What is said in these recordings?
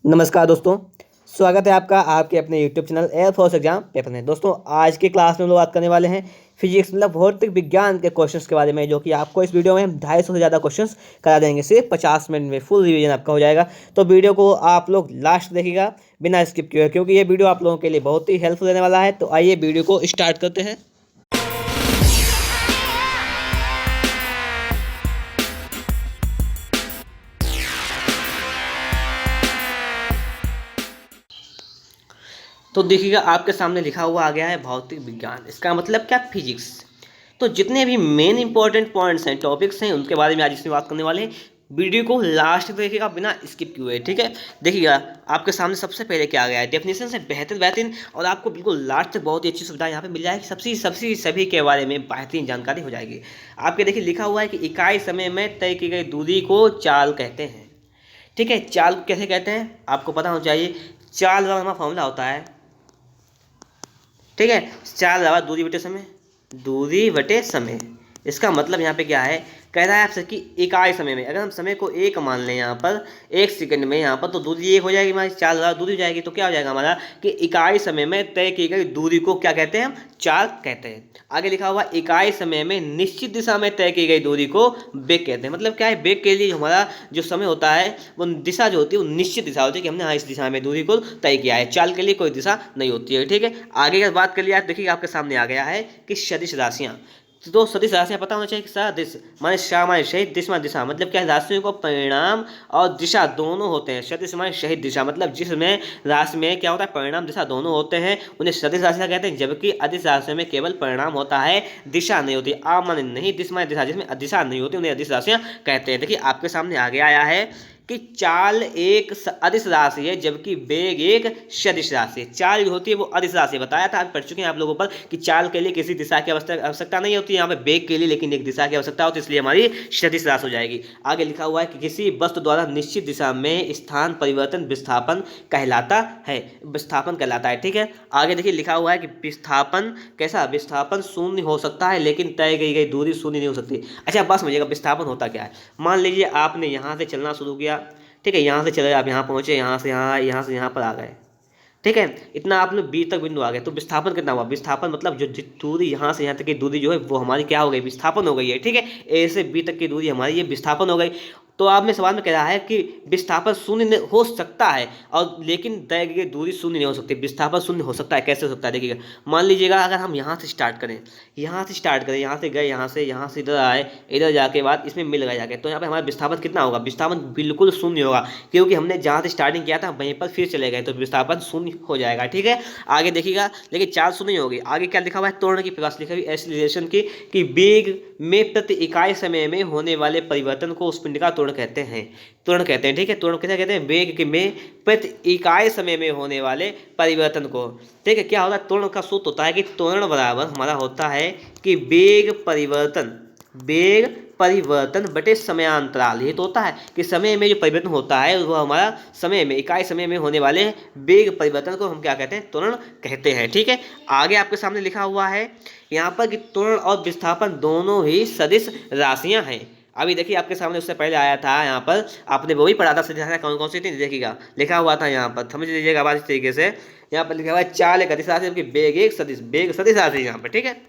नमस्कार दोस्तों। स्वागत है आपका आपके अपने YouTube channel air force exam paper में। दोस्तों आज की क्लास में हम लोग बात करने वाले हैं फिजिक्स मतलब भौतिक विज्ञान के क्वेश्चंस के बारे में, जो कि आपको इस वीडियो में 250 से ज़्यादा क्वेश्चंस करा देंगे। सिर्फ 50 मिनट में फुल रिवीजन आपका हो जाएगा। तो वीडियो को आप लोग लास्ट देखिएगा बिना स्किप किए, क्योंकि ये वीडियो आप लोगों के लिए बहुत ही हेल्पफुल रहने वाला है। तो आइए वीडियो को स्टार्ट करते हैं। तो देखिएगा आपके सामने लिखा हुआ आ गया है भौतिक विज्ञान। इसका मतलब क्या? फिजिक्स। तो जितने भी मेन इंपॉर्टेंट पॉइंट्स हैं, टॉपिक्स हैं, उनके बारे में आज इसमें बात करने वाले हैं। वीडियो को लास्ट तक देखिएगा बिना स्किप किए हुए, ठीक है। देखिएगा आपके सामने सबसे पहले क्या आ गया है, डेफिनेशन से बेहतरीन और आपको बिल्कुल लास्ट तक बहुत ही अच्छी सुविधा यहाँ पे मिल जाएगी। सभी के बारे में बेहतरीन जानकारी हो जाएगी। आपके देखिए लिखा हुआ है कि इकाई समय में तय की गई दूरी को चाल कहते हैं, ठीक है। चाल को कैसे कहते हैं आपको पता होना चाहिए। चाल का हमारा फॉर्मूला होता है, ठीक है, चाल बराबर दूरी बटे समय। दूरी बटे समय, इसका मतलब यहाँ पे क्या है, कह रहा है आपसे कि इकाई समय में, अगर हम समय को एक मान लें यहाँ पर, एक सेकंड में यहाँ पर, तो दूरी एक हो जाएगी हमारी, चाल बराबर दूरी हो जाएगी। तो क्या हो जाएगा हमारा कि इकाई समय में तय की गई दूरी को क्या कहते हैं, हम चाल कहते हैं। आगे लिखा हुआ इकाई समय में निश्चित दिशा में तय की गई दूरी को वेग कहते हैं। मतलब क्या है, वेग के लिए हमारा जो समय होता है वो दिशा जो होती है वो निश्चित दिशा होती है कि हमने हाँ इस दिशा में दूरी को तय किया है। चाल के लिए कोई दिशा नहीं होती है, ठीक है। आगे की बात कर लिया, देखिए आपके सामने आ गया है कि सदिश राशियाँ। तो सदिश राशियाँ पता होना चाहिए कि सदिश माने शाह माने शहीद, दिशा माने दिशा। मतलब क्या है, राशियों को परिणाम और दिशा दोनों होते हैं। सदिश माने शहीद दिशा, मतलब जिसमें राशि में क्या होता है, परिणाम दिशा दोनों होते हैं, उन्हें सदिश राशियाँ कहते हैं। जबकि अदिश राशियों में केवल परिणाम होता है, दिशा नहीं होती। आ माने नहीं, दिशा माने दिशा, जिसमें दिशा नहीं होती उन्हें अदिश राशियाँ कहते हैं। देखिए आपके सामने आगे आया है कि चाल एक अदिश राशि है जबकि वेग एक सदिश राशि है। चाल जो होती है वो अदिश राशि, बताया था, आप पढ़ चुके हैं आप लोगों पर कि चाल के लिए किसी दिशा की आवश्यकता नहीं होती है यहाँ पे वेग के लिए, लेकिन एक दिशा की आवश्यकता होती है, इसलिए हमारी सदिश राशि हो जाएगी। आगे लिखा हुआ है कि किसी वस्तु द्वारा निश्चित दिशा में स्थान परिवर्तन विस्थापन कहलाता है। विस्थापन कहलाता है, ठीक है। आगे देखिए लिखा हुआ है कि विस्थापन कैसा, विस्थापन शून्य हो सकता है लेकिन तय की गई दूरी शून्य नहीं हो सकती। अच्छा बात समझिएगा, विस्थापन होता क्या है। मान लीजिए आपने यहाँ से चलना शुरू किया, ठीक है, यहाँ से चले आप यहाँ पहुँचे, यहाँ से यहाँ, यहाँ से यहाँ पर आ गए, ठीक है। इतना आपने बी तक बिंदु आ गए, तो विस्थापन कितना हुआ। विस्थापन मतलब जो दूरी यहाँ से यहाँ तक की दूरी जो है वो हमारी क्या हो गई, विस्थापन हो गई है, ठीक है। ए से बी तक की दूरी हमारी ये विस्थापन हो गई। तो आप में सवाल में कह रहा है कि विस्थापन शून्य हो सकता है और लेकिन तय की गई दूरी शून्य नहीं हो सकती। विस्थापन शून्य हो सकता है, कैसे हो सकता है देखिएगा। मान लीजिएगा अगर हम यहाँ से स्टार्ट करें, यहाँ से गए, यहाँ से इधर आए, इधर जाके बाद इसमें मिल गए जाके, तो यहाँ पे हमारा विस्थापन कितना होगा, विस्थापन बिल्कुल शून्य होगा, क्योंकि हमने जहाँ से स्टार्टिंग किया था वहीं पर फिर चले गए, तो विस्थापन शून्य हो जाएगा, ठीक है। आगे देखिएगा, लेकिन चाल शून्य होगी। आगे क्या लिखा हुआ है, त्वरण की प्रकाश लिखा हुई एक्सीलरेशन की कि वेग में प्रति इकाई समय में होने वाले परिवर्तन को उस पिंड का त्वरण कहते हैं। त्वरण कहते हैं, ठीक है। त्वरण कैसे कहते हैं, वेग के में प्रति इकाई समय में होने वाले परिवर्तन को, ठीक है। क्या होता है, त्वरण का सूत्र होता है कि त्वरण बराबर हमारा होता है कि वेग परिवर्तन बटे समयांतराल। ये तो होता है कि समय में जो परिवर्तन होता है वो हमारा समय में, इकाई समय में होने वाले वेग परिवर्तन को हम क्या कहते हैं, त्वरण कहते हैं, ठीक है। आगे आपके सामने लिखा हुआ है यहाँ पर कि त्वरण और विस्थापन दोनों ही सदिश राशियां हैं। अभी देखिए आपके सामने उससे पहले आया था, यहाँ पर आपने वो भी पढ़ा था, सदिश राशियां कौन कौन सी थी, देखिएगा लिखा हुआ था यहाँ पर, समझ लीजिएगा बात इस तरीके से। यहाँ पर लिखा हुआ है चाल एक अदिश राशि जबकि वेग एक सदिश राशि यहाँ पर, ठीक है।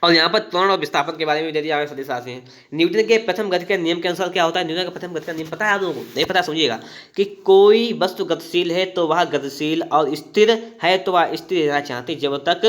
और यहाँ पर त्वरण और विस्थापन के बारे में दे दिया सदिश राशि है। न्यूटन के प्रथम गति के नियम के अनुसार क्या होता है, न्यूटन का प्रथम गति का नियम पता है आप लोगों को, नहीं पता समझिएगा कि कोई वस्तु गतिशील है तो वह गतिशील और स्थिर है तो वह स्थिर रहना चाहती जब तक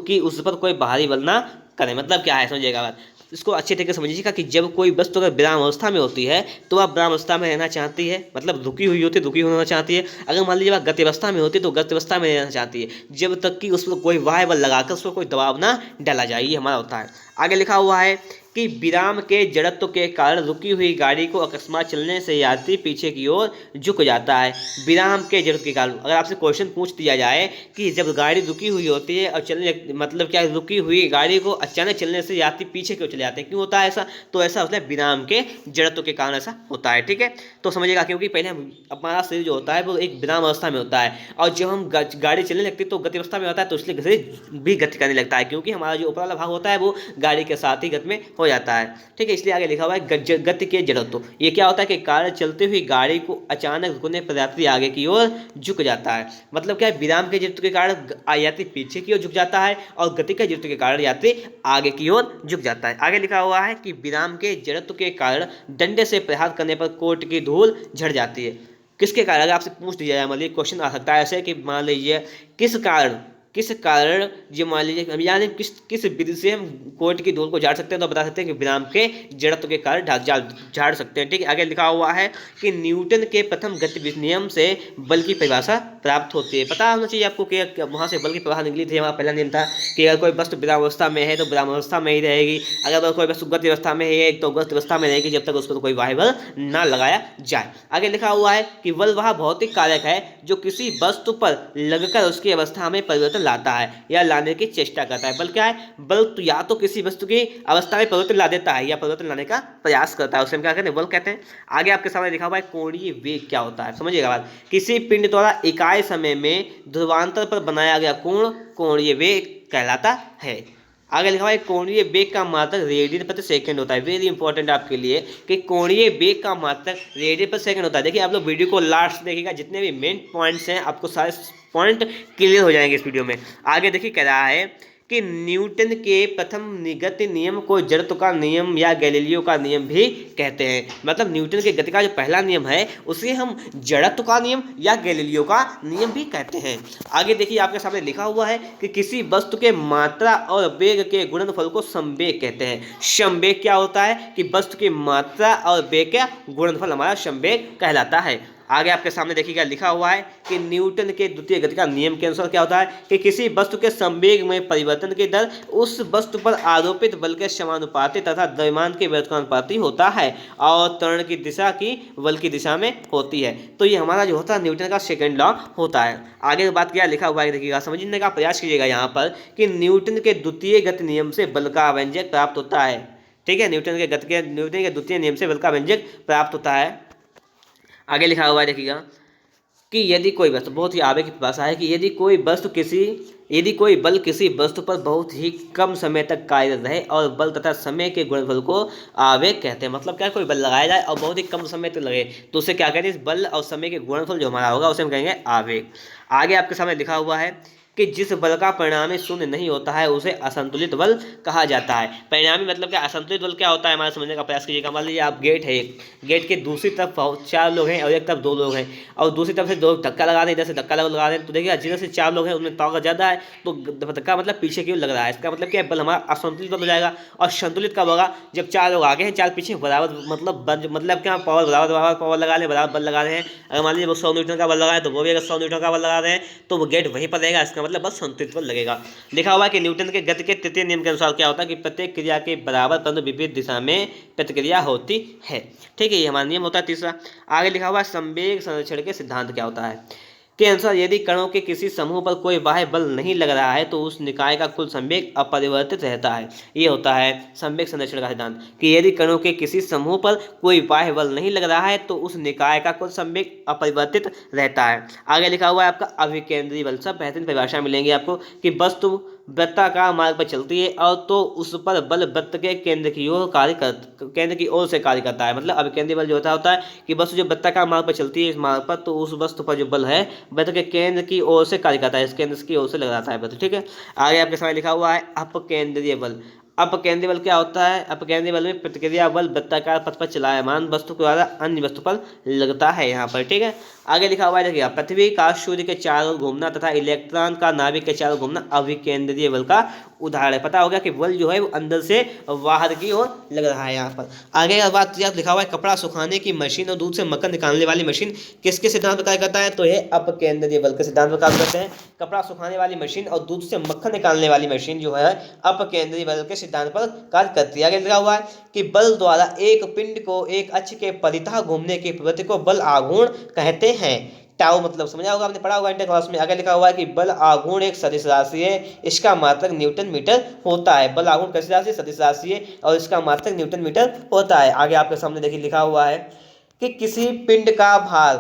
कि उस पर कोई बाहरी बल ना करे। मतलब क्या है समझिएगा बात, इसको अच्छे तरीके से समझिएगा कि जब कोई वस्तु अगर विराम अवस्था में होती है तो वह विराम अवस्था में रहना चाहती है, मतलब रुकी हुई होती है, रुकी होना चाहती है। अगर मान लीजिए वह गति अवस्था में होती है तो गति अवस्था में रहना चाहती है जब तक कि उस पर कोई वाह्य बल लगाकर उस पर कोई दबाव ना डाला जाए, ये हमारा होता है। आगे लिखा हुआ है कि विराम के जड़त्व के कारण रुकी हुई गाड़ी को अकस्मात चलने से यात्री पीछे की ओर झुक जाता है। विराम के जड़त्व के कारण, अगर आपसे क्वेश्चन पूछ दिया जाए कि जब गाड़ी रुकी हुई होती है और चलने, मतलब क्या, रुकी हुई गाड़ी को अचानक चलने से यात्री पीछे की ओर चले जाते हैं, क्यों होता है ऐसा, तो ऐसा होता है विराम के जड़त्व के कारण ऐसा होता है, ठीक है। तो समझिएगा, क्योंकि पहले हमारा शरीर जो होता है वो एक विराम अवस्था में होता है और जब हम गाड़ी चलने लगती है तो गति अवस्था में होता है, तो इसलिए शरीर भी गति करने लगता है, क्योंकि हमारा जो ऊपर वाला भाग होता है वो गाड़ी के साथ ही गति में हो जाता है। ठीक है, इसलिए आगे लिखा हुआ है गति के जड़त्व। ये क्या होता है कि कार चलते हुई गाड़ी को अचानक रुकने पर यात्री आगे की ओर झुक जाता है। मतलब क्या है, विराम के जड़त्व के कारण यात्री पीछे की ओर झुक जाता है और गति के जड़त्व के कारण यात्री आगे की ओर झुक जाता है। आगे लिखा हुआ है कि विराम के जड़त्व के कारण डंडे से प्रहार करने पर कोट की धूल झड़ जाती है। किसके कारण, अगर आपसे पूछ दिया जाए, मान लीजिए क्वेश्चन आ सकता है ऐसे कि मान लीजिए किस कारण जो मान लीजिए हम यानी किस विधि से हम कोट की धूल को झाड़ सकते हैं, तो बता सकते हैं कि विराम के जड़त्व के कारण झाड़ सकते हैं। ठीक है, आगे लिखा हुआ है कि न्यूटन के प्रथम गति नियम से बल की परिभाषा प्राप्त होती है। पता होना चाहिए आपको कि वहाँ से बल की परिभाषा निकली थी। हमारा पहला नियम था कि अगर कोई वस्तु विराम अवस्था में है तो विराम अवस्था में ही रहेगी, अगर कोई वस्तु गति अवस्था में है तो गति अवस्था में रहेगी जब तक उसको कोई बाह्य बल ना लगाया जाए। आगे लिखा हुआ है कि बल वह भौतिक कारक है जो किसी वस्तु पर लगकर उसकी अवस्था में परिवर्तन लाता है या लाने की चेष्टा करता है। बल क्या है, बल तो या तो किसी वस्तु की अवस्था में परिवर्तन ला देता है या परिवर्तन लाने का प्रयास करता है, उसे हम क्या कहते हैं, बल कहते हैं। आगे आपके सामने लिखा हुआ है कोणीय वेग क्या होता है, समझिएगा बात। किसी पिंड द्वारा इकाई समय में ध्रुवांतर पर बनाया गया कोण कोणीय वेग कहलाता है। आगे लिखा हुआ है कोणीय वेग का मात्रक रेडियन प्रति सेकंड होता है। वेरी इंपॉर्टेंट आपके लिए कि कोणीय वेग का मात्रक रेडियन प्रति सेकंड होता है। देखिए आप लोग वीडियो को लास्ट देखिएगा, जितने भी मेन पॉइंट्स हैं आपको सारे पॉइंट क्लियर हो जाएंगे इस वीडियो में। आगे देखिए कह रहा है कि न्यूटन के प्रथम गति नियम को जड़त्व का नियम या गैलीलियो का नियम भी कहते हैं। मतलब न्यूटन के गति का जो पहला नियम है उसे हम जड़त्व का नियम या गैलीलियो का नियम भी कहते हैं। आगे देखिए आपके सामने लिखा हुआ है कि किसी वस्तु के मात्रा और वेग के गुणनफल को संवेग कहते हैं। संवेग क्या होता है कि वस्तु की मात्रा और वेग का गुणनफल हमारा संवेग कहलाता है। आगे आपके सामने देखिएगा लिखा हुआ है कि न्यूटन के द्वितीय गति का नियम के अनुसार क्या होता है कि किसी वस्तु के संवेग में परिवर्तन की दर उस वस्तु पर आरोपित बल के समानुपाती तथा द्रव्यमान के व्युत्क्रमानुपाती होता है और त्वरण की दिशा की बल की दिशा में होती है। तो ये हमारा जो होता है न्यूटन का सेकंड लॉ होता है। आगे बात क्या लिखा हुआ है देखिएगा, समझने का प्रयास कीजिएगा यहाँ पर कि न्यूटन के द्वितीय गति नियम से बल का व्यंजक प्राप्त होता है। ठीक है, न्यूटन के द्वितीय नियम से बल का व्यंजक प्राप्त होता है। आगे लिखा हुआ है देखिएगा कि यदि कोई वस्तु, बहुत ही आगे की भाषा है कि यदि कोई बल किसी वस्तु पर बहुत ही कम समय तक कार्यरत रहे और बल तथा समय के गुणनफल को आवेग कहते हैं। मतलब क्या, कोई बल लगाया जाए और बहुत ही कम समय तक लगे तो उसे क्या कहते हैं, इस बल और समय के गुणनफल जो हमारा होगा उसे हम कहेंगे आवेग। आगे आपके सामने लिखा हुआ है कि जिस बल का परिणामी शून्य नहीं होता है उसे असंतुलित बल कहा जाता है। परिणामी मतलब क्या, असंतुलित बल क्या होता है हमारा समझने का प्रयास कीजिएगा। मान लीजिए आप गेट है, गेट के दूसरी तरफ 4 लोग हैं और एक तरफ 2 लोग हैं और दूसरी तरफ से 2 धक्का लगा रहे हैं, इधर से धक्का लगा रहे हैं, तो देखिए जिधर से 4 लोग हैं उनमें ताकत ज़्यादा है तो धक्का मतलब पीछे की ओर लग रहा है। इसका मतलब क्या, बल हमारा असंतुलित बल हो जाएगा। और संतुलित कब होगा, जब 4 लोग आगे हैं 4 पीछे, बराबर मतलब क्या, पावर बराबर पावर लगा रहे हैं, बराबर बल लगा रहे हैं। अगर मान लीजिए वो 100 न्यूटन का बल लगा है तो वो भी अगर 100 न्यूटन का बल लगा रहे हैं तो वो गेट वहीं पर रहेगा। इसका मतलब बस संतुलित लगेगा। लिखा हुआ है कि न्यूटन के गति के तृतीय नियम के अनुसार क्या होता है कि प्रत्येक क्रिया के बराबर परंतु विपरीत दिशा में प्रतिक्रिया होती है। ठीक है, ये हमारा नियम होता है तीसरा। आगे लिखा हुआ है संवेग संरक्षण के सिद्धांत क्या होता है के अनुसार यदि कणों के किसी समूह पर कोई बाह्य बल नहीं लग रहा है तो उस निकाय का कुल संवेग अपरिवर्तित रहता है। ये होता है संवेग संरक्षण का सिद्धांत कि यदि कणों के किसी समूह पर कोई बाह्य बल नहीं लग रहा है तो उस निकाय का कुल संवेग अपरिवर्तित रहता है। आगे लिखा हुआ है आपका अभिकेंद्री बल। सब बेहतरीन परिभाषा मिलेंगी आपको कि वस्तु वृत्ताकार मार्ग पर चलती है और तो उस पर बल वृत्त के केंद्र की ओर से कार्य करता है। मतलब अभिकेंद्री बल जो होता है कि वस्तु जो वृत्ताकार मार्ग पर चलती है इस मार्ग पर, तो उस वस्तु पर जो बल है वृत्त के केंद्र की ओर से कार्य करता है, इस केंद्र की ओर से लगाता है वृत्त। ठीक है, आगे आपके सामने लिखा हुआ है अपकेंद्रीय बल। अपकेंद्रीय बल क्या होता है, अपकेंद्रीय बल में प्रतिक्रिया बल वृत्ताकार पथ पर चलायमान वस्तु के द्वारा अन्य वस्तु पर लगता है यहाँ पर। ठीक है, आगे लिखा हुआ है देखिए पृथ्वी का सूर्य के चारों घूमना तथा इलेक्ट्रॉन का नाभिक के चारों घूमना अभिकेंद्रीय बल का उदाहरण है। पता होगा कि बल जो है वो अंदर से बाहर की ओर लग रहा है यहाँ पर। आगे बात लिखा हुआ है कपड़ा सुखाने की मशीन और दूध से मक्खन निकालने वाली मशीन किसके सिद्धांत पर कार्य करता है, तो यह अपकेंद्रीय बल के सिद्धांत पर कार्य करते हैं। कपड़ा सुखाने वाली मशीन और दूध से मक्खन निकालने वाली मशीन जो है अपकेंद्रीय बल के सिद्धांत पर कार्य करती है। आगे लिखा हुआ है कि बल द्वारा एक पिंड को एक अक्ष के परितः घूमने की प्रवृत्ति को बल आघूर्ण कहते हैं। टाउ मतलब समझा होगा, आपने पढ़ा होगा इंटर क्लास में। आगे लिखा हुआ है कि बल आघूर्ण एक सदिश राशि है, इसका मात्रक न्यूटन मीटर होता है। बल आघूर्ण कैसी राशि, सदिश राशि है और इसका मात्रक न्यूटन मीटर होता है। आगे आपके सामने देखिए लिखा हुआ है कि किसी पिंड का भार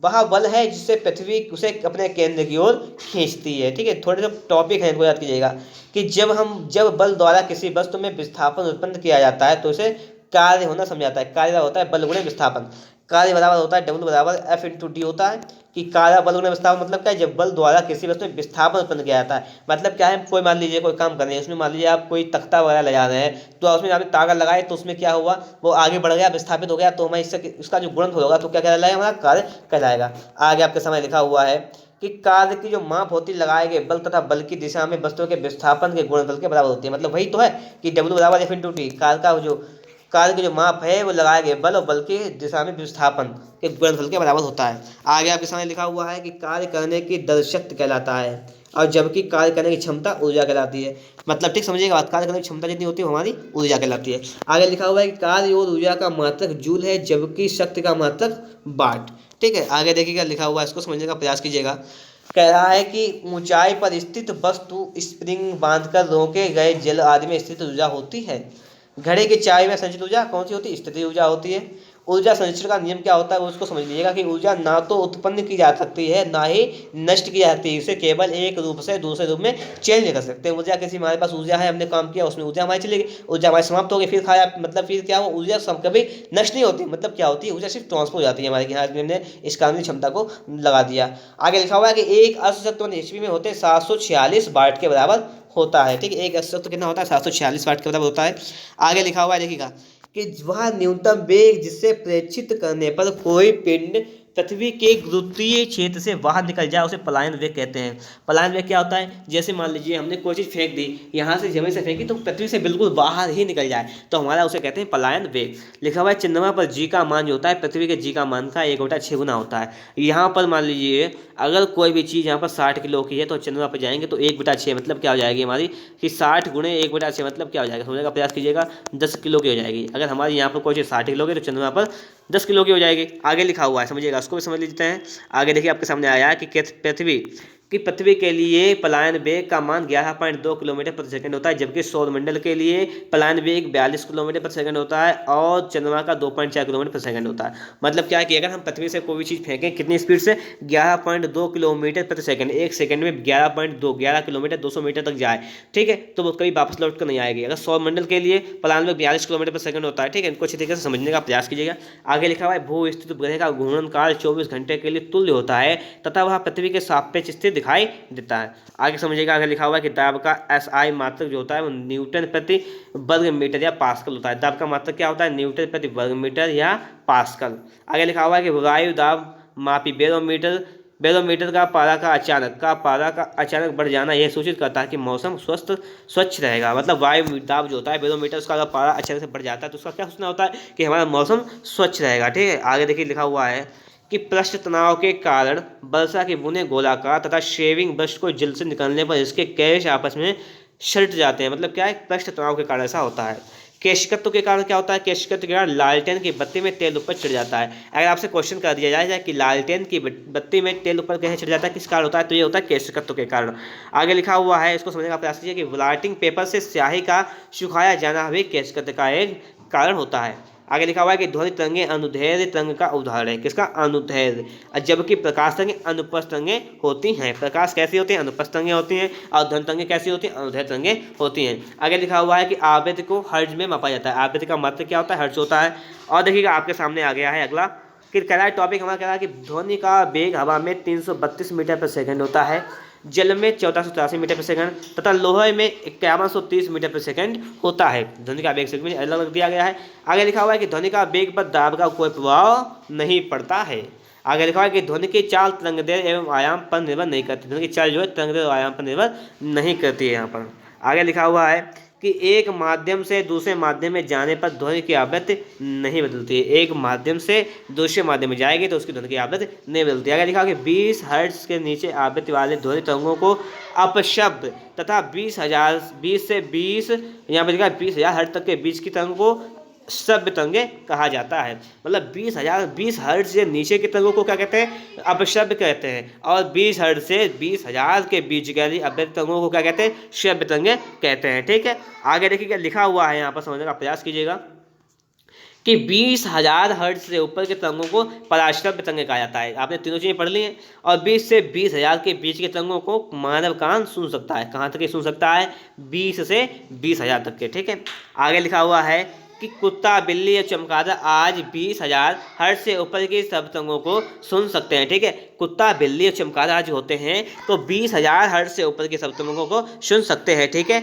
वह बल है जिससे पृथ्वी उसे अपने केंद्र की ओर खींचती है। ठीक है, थोड़े जो टॉपिक है इनको याद कीजिएगा कि जब बल द्वारा किसी वस्तु में विस्थापन उत्पन्न किया जाता है तो इसे कार्य होना समझाता है। कार्य होता है बल गुणे विस्थापन। कार्य बराबर होता है W बराबर F इंटू डी होता है कि कार्य बल गुणे विस्थापन मतलब क्या है, जब बल द्वारा किसी वस्तु में विस्थापन उत्पन्न किया जाता है। मतलब क्या है, कोई मान लीजिए कोई काम कर रहे हैं, उसमें मान लीजिए आप कोई तख्ता वगैरह ले जा रहे हैं, तो उसमें आपने ताकत लगाए तो उसमें क्या हुआ, वो आगे बढ़ गया, विस्थापित हो गया, तो हमें इससे उसका जो गुणनफल होगा तो क्या कहलाएगा, हमारा कार्य कहलाएगा। आगे आपके समय लिखा हुआ है कि कार्य की जो माप होती है लगाए गए बल तथा बल की दिशा में वस्तुओं के विस्थापन के गुणनफल के बराबर होती है। मतलब वही तो है कि W बराबर F इंटू टी, कार्य की जो माप है वो लगाए गए बल और बल की दिशा में विस्थापन के गुणनफल के बराबर होता है। आगे आपके सामने लिखा हुआ है कि कार्य करने की दर शक्ति कहलाता है और जबकि कार्य करने की क्षमता ऊर्जा कहलाती है। मतलब ठीक समझिएगा बात, कार्य करने की क्षमता जितनी होती है हमारी ऊर्जा कहलाती है। आगे लिखा हुआ है कि कार्य और ऊर्जा का मात्रक जूल है जबकि शक्ति का मात्रक वाट। ठीक है, आगे देखिएगा लिखा हुआ है, इसको समझने का प्रयास कीजिएगा। कह रहा है कि ऊंचाई पर स्थित वस्तु स्प्रिंग बांधकर रोके गए जल आदि में स्थित ऊर्जा होती है। घड़े की चाबी में संचित ऊर्जा कौन सी होती है, स्थितिज ऊर्जा होती है। ऊर्जा संरक्षण का नियम क्या होता है वो उसको समझ लीजिएगा कि ऊर्जा ना तो उत्पन्न की जा सकती है ना ही नष्ट की जा सकती है, इसे केवल एक रूप से दूसरे रूप में चेंज कर सकते हैं। ऊर्जा किसी हमारे पास ऊर्जा है, हमने काम किया, उसमें ऊर्जा हमारी चलेगी, ऊर्जा हमारी समाप्त हो गई, फिर खाया, मतलब फिर क्या हो, ऊर्जा कभी नष्ट नहीं होती। मतलब क्या होती है, ऊर्जा सिर्फ ट्रांसफर हो जाती है हमारे यहाँ, हमने इस काम की क्षमता को लगा दिया। आगे लिखा हुआ है कि एक अश्वशक्ति ईस्वी में होते 746 वाट के बराबर होता है। ठीक है, एक अश्वशक्ति कितना होता है, 746 वाट के बराबर होता है। आगे लिखा हुआ है देखिएगा कि वह न्यूनतम वेग जिससे प्रेक्षित करने पर कोई पिंड पृथ्वी के गुरुत्वीय क्षेत्र से बाहर निकल जाए उसे पलायन वेग कहते हैं। पलायन वेग क्या होता है, जैसे मान लीजिए हमने कोई चीज़ फेंक दी, यहाँ से जमीन से फेंकी तो पृथ्वी से बिल्कुल बाहर ही निकल जाए तो हमारा उसे कहते हैं पलायन वेग। लिखा हुआ है चंद्रमा पर जी का मान जो होता है पृथ्वी के जी का मान का 1/6 गुना होता है। यहाँ पर मान लीजिए अगर कोई भी चीज़ यहाँ पर 60 किलो की है तो चंद्रमा पर जाएंगे तो 1/6 मतलब क्या हो जाएगी हमारी कि 60 गुणे 1/6 मतलब क्या हो जाएगा, समझने का प्रयास कीजिएगा, 10 किलो की हो जाएगी। अगर हमारे यहाँ पर कोई चीज़ 60 किलो की तो चंद्रमा पर 10 किलो की हो जाएगी। आगे लिखा हुआ है समझिएगा, उसको भी समझ लीजिए हैं। आगे देखिए आपके सामने आया है कि पृथ्वी के लिए पलायन वेग का मान 11.2 किलोमीटर प्रति सेकंड होता है, जबकि सौरमंडल के लिए पलायन वेग 42 किलोमीटर प्रति सेकंड होता है और चंद्रमा का 2.4 किलोमीटर प्रति सेकंड होता है। मतलब क्या है कि अगर हम पृथ्वी से कोई भी चीज़ फेंकें कितनी स्पीड से, 11.2 किलोमीटर प्रति सेकंड, एक सेकंड में 11 किलोमीटर 200 मीटर तक जाए, ठीक है, तो वो कभी वापस लौट कर नहीं आएगी। अगर सौरमंडल के लिए पलायन वेग 42 किलोमीटर प्रति सेकंड होता है, ठीक है, इनको अच्छी तरीके से समझने का प्रयास कीजिएगा। आगे लिखा हुआ है भू स्थित ग्रह का घूर्णन काल 24 घंटे के लिए तुल्य होता है तथा वह पृथ्वी के सापेक्ष स्थिर दिखाई देता है। आगे समझिएगा, आगे लिखा हुआ है कि दाब का SI मात्रक जो होता है वो न्यूटन प्रति वर्ग मीटर या पास्कल होता है। दाब का मात्रक क्या होता है, न्यूटन प्रति वर्ग मीटर या पास्कल। आगे लिखा हुआ है कि वायु दाब मापी बैरोमीटर का पारा का अचानक बढ़ जाना यह सूचित करता है कि मौसम स्वच्छ रहेगा। मतलब वायु दाब जो होता है बैरोमीटर, उसका अगर पारा अचानक से बढ़ जाता है तो उसका क्या सूचना होता है कि हमारा मौसम स्वच्छ रहेगा। ठीक है, आगे देखिए लिखा हुआ है कि पृष्ठ तनाव के कारण वर्षा की बूंदें गोलाकार तथा शेविंग ब्रश को जल से निकलने पर इसके केश आपस में सट जाते हैं। मतलब क्या है, पृष्ठ तनाव के कारण ऐसा होता है। केशिकत्व के कारण क्या होता है, केशिकत्व के कारण लालटेन की बत्ती में तेल ऊपर चढ़ जाता है। अगर आपसे क्वेश्चन कर दिया जाए कि लालटेन की बत्ती में तेल ऊपर कैसे चढ़ जाता है, किस कारण होता है, तो ये होता है केशिकत्व के कारण। आगे लिखा हुआ है, इसको समझने का प्रयास कीजिए कि ब्लॉटिंग पेपर से स्याही का सुखाया जाना भी केशिकत्व का एक कारण होता है। आगे लिखा हुआ है कि ध्वनि तरंगे अनुदैर्ध्य तरंग का उदाहरण है, किसका, अनुदैर्ध्य, जबकि प्रकाश तरंगे अनुप्रस्थ तरंगे होती हैं। प्रकाश कैसी होती है, अनुप्रस्थ तरंगे होती हैं, और ध्वनि तरंगे कैसी होती हैं, अनुदैर्ध्य तरंगे होती हैं। आगे लिखा हुआ है कि आवृत्ति को हर्ट्ज में मापा जाता है। आवृत्ति का मात्रक क्या होता है, हर्ट्ज होता है। और देखिएगा आपके सामने आ गया है अगला कि कह रहा है टॉपिक हमारा कह रहा है कि ध्वनि का वेग हवा में 332 मीटर प्रति सेकंड होता है, जल में 1483 मीटर प्रति सेकंड तथा लोहे में 5130 मीटर प्रति सेकंड होता है। ध्वनि का वेग सेकंड में अलग अलग दिया गया है। आगे लिखा हुआ है कि ध्वनि का वेग पर दाब का कोई प्रभाव नहीं पड़ता है। आगे लिखा हुआ है कि ध्वनि की चाल तरंगदैर्ध्य एवं आयाम पर निर्भर नहीं करती। ध्वनि की चाल जो है तरंगदैर्ध्य और आयाम पर निर्भर नहीं करती है। यहाँ पर आगे लिखा हुआ है कि एक माध्यम से दूसरे माध्यम में जाने पर ध्वनि की आवृत्ति नहीं बदलती है। एक माध्यम से दूसरे माध्यम में जाएगी तो उसकी ध्वनि की आवृत्ति नहीं बदलती है। अगर लिखा कि 20 हर्ट्ज के नीचे आवृत्ति वाले ध्वनि तरंगों को अपशब्द तथा 20 से 20 यहाँ पर लिखा 20,000 हर्ट्ज तक के बीच की तरंग को श्रव्य तरंगे कहा जाता है। मतलब 20 हर्ट्ज से नीचे के तरंगों को क्या कहते हैं, अपश्रव्य कहते हैं, और 20 हर्ट्ज से 20,000 के बीच के अवैध तरंगों को क्या कहते हैं, श्रव्य तरंगे कहते हैं। ठीक है, आगे देखिए क्या लिखा हुआ है, यहाँ पर समझने का प्रयास कीजिएगा कि 20,000 हर्ट्ज से ऊपर के तरंगों को पराश्रव्य तरंगे कहा जाता है। आपने तीनों चीज़ें पढ़ ली हैं। और 20 से 20,000 के बीच के तरंगों को मानव कान सुन सकता है। कहाँ तक ये सुन सकता है? 20 से 20,000 तक के। ठीक है, आगे लिखा हुआ है कि कुत्ता, बिल्ली या चमगादड़ आज 20,000 हर्ट्ज से ऊपर के सब तरंगों को सुन सकते हैं। ठीक है, कुत्ता, बिल्ली और चमगादड़ आज होते हैं तो 20,000 हर्ट्ज से ऊपर के सब तरंगों को सुन सकते हैं। ठीक है,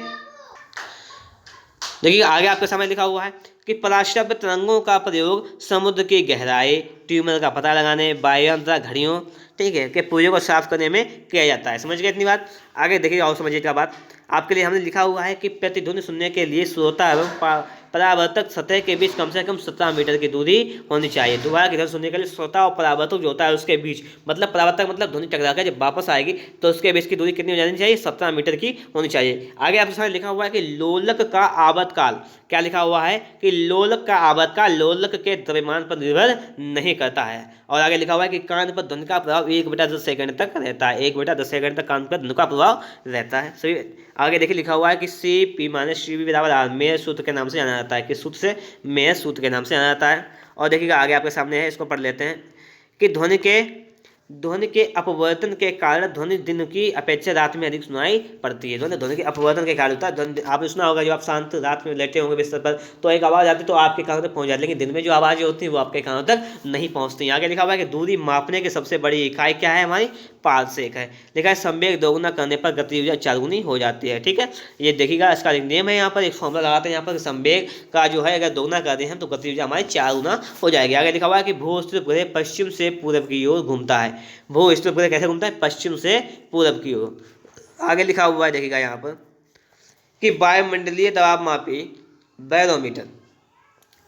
देखिए आगे आपके सामने लिखा हुआ है कि पराश्रव्य तरंगों का प्रयोग समुद्र की गहराई, ट्यूमर का पता लगाने, वायुयंत्र, घड़ियों, ठीक है, के पुर्जों को साफ करने में किया जाता है। समझ गए इतनी बात? आगे देखिए और समझिए क्या बात। आपके लिए हमने लिखा हुआ है कि प्रतिध्वनि सुनने के लिए श्रोता एवं परावर्तक सतह के बीच कम से कम 17 मीटर की दूरी होनी चाहिए। दोबारा की ध्वनि सुनने के लिए श्रोता और परावर्तक जो होता है उसके बीच, मतलब परावर्तक मतलब ध्वनि टकरा कर जब वापस आएगी तो उसके बीच की दूरी कितनी हो जानी चाहिए? 17 मीटर की होनी चाहिए। आगे आपके सामने लिखा हुआ है कि लोलक का आवर्तकाल, क्या लिखा हुआ है कि लोलक का आवर्तकाल लोलक के द्रव्यमान पर निर्भर नहीं करता है। और आगे लिखा हुआ है कि कान पर ध्वनि का प्रभाव 1/10 सेकंड तक रहता है। 1/10 सेकंड तक कान पर ध्वनि का प्रभाव रहता है। सही। आगे देखिए लिखा हुआ है कि CP माइनस CV बराबर R मेयर सूत्र के नाम से जाना जाता है। किस सूत्र से? मेयर सूत्र के नाम से जाना जाता है। और देखिएगा आगे आपके सामने है, इसको पढ़ लेते हैं कि ध्वनि के अपवर्तन के कारण ध्वनि दिन की अपेक्षा रात में अधिक सुनाई पड़ती है। ध्वनि के अपवर्तन के कारण होता है। आपने सुना होगा जब आप शांत रात में लेटे होंगे बिस्तर पर तो एक आवाज़ आती है तो आपके कानों तक पहुंच जाती है, लेकिन दिन में जो आवाज़ें होती हैं वो आपके कानों तक नहीं पहुंचती। आगे लिखा हुआ है कि दूरी मापने की सबसे बड़ी इकाई क्या है? हमारी पारसेक है। लिखा है संवेग दोगुना करने पर गति ऊर्जा 4 गुनी हो जाती है। ठीक है, ये देखिएगा इसका एक नियम है, यहाँ पर एक फॉर्मूला लगाते हैं यहाँ पर, संवेग का जो है अगर दोगुना कर दें हम तो गति ऊर्जा हमारी 4 गुना हो जाएगी। आगे लिखा हुआ है कि भू-स्थिर ग्रह पश्चिम से पूर्व की ओर घूमता है। भू-स्थिर ग्रह कैसे घूमता है? पश्चिम से पूर्व की ओर। आगे लिखा हुआ है देखिएगा यहाँ पर कि वायुमंडलीय दबाव मापी बैरोमीटर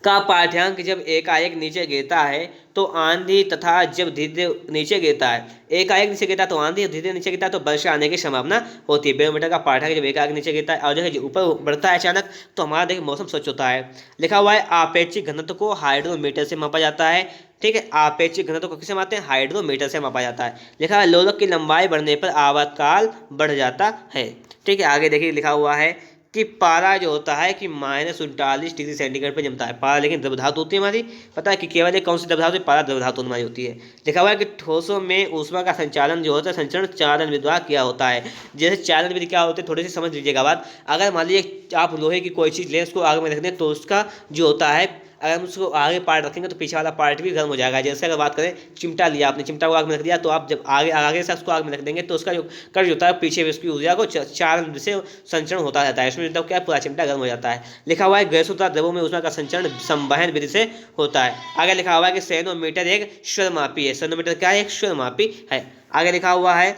का पाठ्यांक जब एकाएक नीचे गिरता है तो आंधी तथा जब धीरे नीचे गिरता है, एकाएक नीचे गिरता है तो आंधी, धीरे नीचे गिरता है तो वर्षा आने की संभावना होती है। बैरोमीटर का पाठ्यांक जब एकाएक नीचे गिरता है और जब ऊपर बढ़ता है अचानक तो हमारा देखिए मौसम स्वच्छ होता है। लिखा हुआ है आपेक्षिक घनत्व को हाइड्रोमीटर से मापा जाता है। ठीक है, आपेक्षिक घनत्व को किसे मापते हैं? हाइड्रोमीटर से मापा जाता है। लिखा है लोलक की लंबाई बढ़ने पर आवर्तकाल बढ़ जाता है। ठीक है, आगे देखिए लिखा हुआ है कि पारा जो होता है कि -39 डिग्री सेंटीग्रेड पर जमता है। पारा लेकिन द्रव धातु होती है हमारी, पता है कि केवल एक कौन सी द्रव धातु है? पारा द्रव धातु हमारी होती है। लिखा हुआ है कि ठोसों में ऊष्मा का संचालन जो होता है संचरण चालन विधि द्वारा किया होता है। जैसे चालन विधि क्या होती है थोड़ी सी समझ लीजिएगा बात। अगर मान लीजिए आप लोहे की कोई चीज़ लें उसको आग में रख दें तो उसका जो होता है अगर हम उसको आगे पार्ट रखेंगे तो पीछे वाला पार्ट भी गर्म हो जाएगा। जैसे अगर बात करें चिमटा लिया आपने, चिमटा को आग में रख दिया तो आप जब आगे से उसको आग में रख देंगे तो उसका जो कर्ज होता है पीछे भी उसकी ऊर्जा को चार से संचरण होता रहता है। इसमें मतलब क्या पूरा चिमटा गर्म हो जाता है। लिखा हुआ है गैसों तथा द्रवों में ऊष्मा का संचरण संवहन विधि से होता है। आगे लिखा हुआ है कि सेनोमीटर एक स्वरमापी है। सेनोमीटर क्या है? एक स्वरमापी है। आगे लिखा हुआ है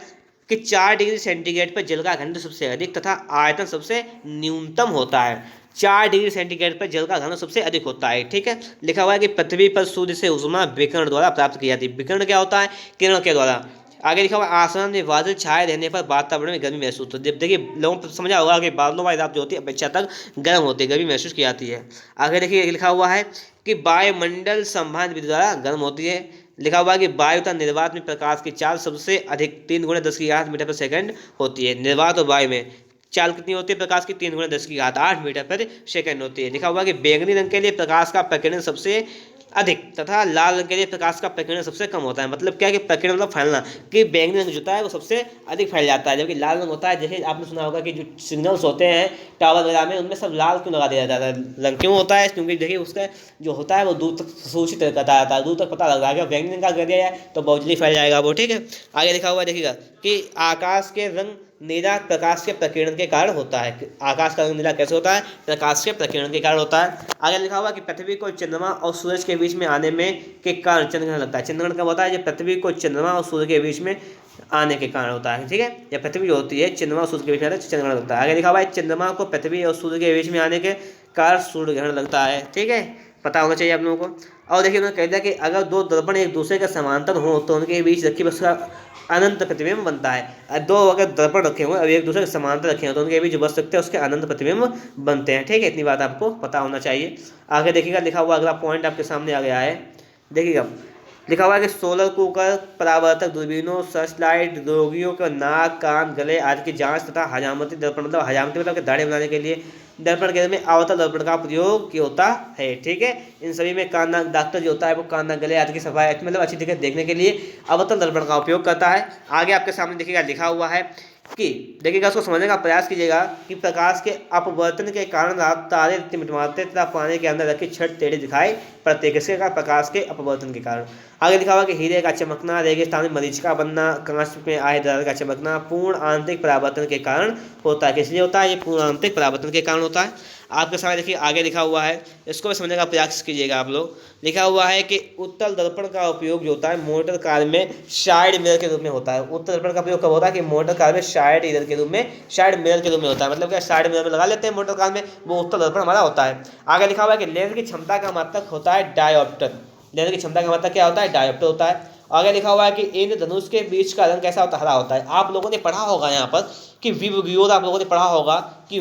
कि 4 डिग्री सेंटीग्रेड पर जल का घनत्व सबसे अधिक तथा आयतन सबसे न्यूनतम होता है। 4 डिग्री सेंटीग्रेड पर जल का घनत्व सबसे अधिक होता है। ठीक है, लिखा हुआ है कि पृथ्वी पर सूर्य से ऊष्मा विकिरण द्वारा प्राप्त की जाती है। विकिरण क्या होता है? किरण के द्वारा। आगे लिखा हुआ है आसमान में बादल छाए रहने पर वातावरण में गर्मी महसूस होती है। देखिए लोगों को समझा होगा कि बादलों वाली रात जो होती है अपेक्षा तक गर्म होती है, गर्मी महसूस की जाती है। आगे देखिए लिखा हुआ है कि वायुमंडल संवहन विधि द्वारा गर्म होती है। लिखा हुआ है कि वायु तथा निर्वात में प्रकाश की चाल सबसे अधिक 3 × 10⁸ मीटर पर सेकंड होती है। निर्वात और वायु में चाल कितनी होती है प्रकाश की? 3 × 10⁸ मीटर पर सेकंड होती है। लिखा हुआ कि बैंगनी रंग के लिए प्रकाश का प्रकीर्णन सबसे अधिक तथा लाल रंग के लिए प्रकाश का प्रकीर्णन सबसे कम होता है। मतलब क्या है कि प्रकीर्णन मतलब फैलना, कि बैंगनी रंग जो होता है वो सबसे अधिक फैल जाता है, जबकि लाल रंग होता है जैसे आपने सुना होगा कि जो सिग्नल्स होते हैं टावर वगैरह में उनमें सब लाल क्यों लगा दिया जाता है? रंग क्यों होता है? क्योंकि देखिए उसका जो होता है वो दूर तक सूचित करता है, दूर तक पता लग रहा है। बैंगनी रंग का कर दिया जाए तो बहुत जल्दी फैल जाएगा वो। ठीक है, आगे लिखा हुआ देखिएगा कि आकाश के रंग नीला प्रकाश के प्रकीर्णन के कारण होता है। आकाश का रंग नीला कैसे होता है? प्रकाश के प्रकीर्णन के कारण होता है। आगे लिखा हुआ कि पृथ्वी को चंद्रमा और सूरज के बीच में आने में के कारण चंद्रग्रहण लगता है। चंद्रग्रहण कब होता है? जब पृथ्वी को चंद्रमा और सूर्य के बीच में आने के कारण होता है। ठीक है, जब पृथ्वी जो होती है चंद्रमा और सूर्य के बीच में आता है चंद्रग्रहण लगता है। आगे लिखा हुआ है चंद्रमा को पृथ्वी और सूर्य के बीच में आने के कारण सूर्य ग्रहण लगता है। ठीक है, पता होना चाहिए आप लोगों को। और देखिए उन्होंने कह दिया कि अगर दो दर्पण एक दूसरे के समांतर हो तो उनके बीच रखी वस्तु का अनंत प्रतिबिंब बनता है। दो अगर दर्पण रखे हुए और एक दूसरे के समांतर रखे हो तो उनके बीच जो वस्तु रखते हैं उसके अनंत प्रतिबिंब बनते हैं। ठीक है, इतनी बात आपको पता होना चाहिए। आगे देखिएगा लिखा हुआ अगला पॉइंट आपके सामने आ गया है। देखिएगा लिखा हुआ है कि सोलर कुकर, परावर्तक दूरबीनों, सर्च लाइट, रोगियों के नाक, कान, गले आदि की जांच तथा हजामती दर्पण, मतलब हजामती मतलब कि दाढ़ी बनाने के लिए दर्पण के रूप में अवतल दर्पण का प्रयोग किया होता है। ठीक है, इन सभी में कान नाक, डॉक्टर जो होता है वो कान नाक गले आदि की सफाई मतलब अच्छी तरह देखने के लिए अवतल दर्पण का उपयोग करता है। आगे आपके सामने देखिएगा लिखा हुआ है कि देखिएगा, उसको समझने का प्रयास कीजिएगा कि प्रकाश के अपवर्तन के कारण रात तारे टिमटिमाते तथा पानी के अंदर रखी छत टेढ़ी दिखाई पड़ती है। किसके कारण? प्रकाश के अपवर्तन के कारण। आगे लिखा हुआ कि हीरे का चमकना, रेगिस्तान में मरीचिका बनना, कांच में आए दरार का चमकना पूर्ण आंतरिक परावर्तन के कारण होता है। किस लिए होता है? ये पूर्ण आंतरिक परावर्तन के कारण होता है। आपके सामने देखिए आगे लिखा हुआ है, इसको भी समझने का प्रयास कीजिएगा आप लोग। लिखा हुआ है कि उत्तल दर्पण का उपयोग जो होता है मोटर कार में साइड मिरर के रूप में होता है। उत्तल दर्पण का प्रयोग कब होता है? कि मोटर कार में साइड मिरर के रूप में, साइड मिरर के रूप में होता है। मतलब क्या, साइड मिरर में लगा लेते हैं मोटर कार में, वो उत्तल दर्पण हमारा होता है। आगे लिखा हुआ है कि लेंस की क्षमता का मात्रक होता है डायोप्टर। लेंस की क्षमता का मात्रक क्या होता है? डायोप्टर होता है। आगे लिखा हुआ है कि इंद्रधनुष के बीच का रंग कैसा होता है? हरा होता है। आप लोगों ने पढ़ा होगा यहाँ पर कि विबग्योर, आप लोगों ने पढ़ा होगा कि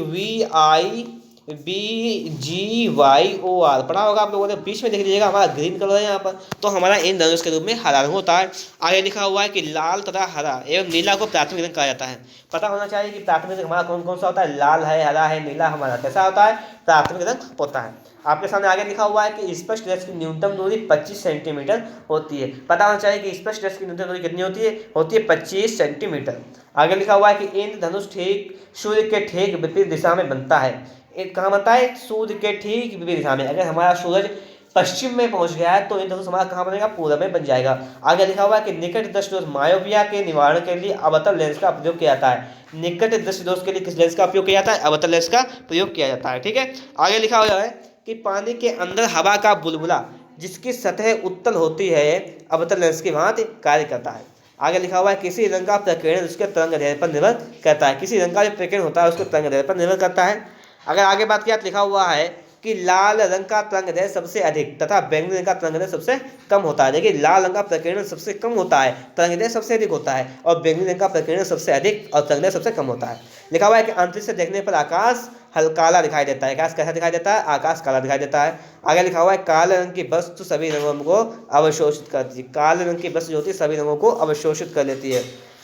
VIBGYOR पढ़ा होगा आप लोगों ने। बीच में देख लीजिएगा हमारा ग्रीन कलर है यहाँ पर, तो हमारा इंद्रधनुष के रूप में हरा रंग होता है। आगे लिखा हुआ है कि लाल तथा हरा एवं नीला को प्राथमिक रंग कहा जाता है। पता होना चाहिए कि प्राथमिक रंग हमारा कौन कौन सा होता है? लाल है, हरा है, नीला हमारा कैसा होता है? प्राथमिक रंग होता है। आपके सामने आगे लिखा हुआ है कि स्पष्ट दृश्य की न्यूनतम दूरी 25 सेंटीमीटर होती है। पता होना चाहिए कि स्पष्ट दृश्य की न्यूनतम दूरी कितनी होती है? होती है 25 सेंटीमीटर। आगे लिखा हुआ है कि इंद्रधनुष ठीक सूर्य के ठीक विपरीत दिशा में बनता है। एक कहाँ बनता है? सूर्य के ठीक विपरीत दिशा में। अगर हमारा सूरज पश्चिम में पहुंच गया है तो इंद्रधनुष हमारा कहाँ बनेगा? पूर्व में बन जाएगा। आगे लिखा हुआ है कि निकट दृष्टि दोष मायोपिया के निवारण के लिए अवतल लेंस का प्रयोग किया जाता है। निकट दृष्टि दोष के लिए किस लेंस का उपयोग किया जाता है? अवतल लेंस का प्रयोग किया जाता है। ठीक है, आगे लिखा हुआ है कि पानी के अंदर हवा का बुलबुला जिसकी सतह उत्तल होती है अवतल लेंस की भांति कार्य करता है। आगे लिखा हुआ है किसी रंग का प्रकीर्णन उसके तरंग दैर्घ्य पर निर्भर करता है। किसी रंग का जो प्रकीर्णन होता है उसके तरंग दैर्घ्य पर निर्भर करता है। अगर आगे बात किया तो लिखा हुआ है कि लाल रंग का तरंग दैर्घ्य सबसे अधिक तथा बैंगनी रंग का तरंग दैर्घ्य सबसे कम होता है। देखिए, लाल रंग का प्रकीर्णन सबसे कम होता है, तरंग दैर्घ्य सबसे अधिक होता है, और बैंगनी रंग का प्रकीर्णन सबसे अधिक और तरंग दैर्घ्य सबसे कम होता है। लिखा हुआ है कि अंतरिक्ष से देखने पर आकाश काला दिखाई देता है। आकाश कैसा दिखाई देता है? आकाश काला दिखाई देता है। आगे लिखा हुआ है काले रंग की वस्तु सभी रंगों को अवशोषित करती है। काले रंग की वस्तु जो होती है सभी रंगों को अवशोषित कर लेती है।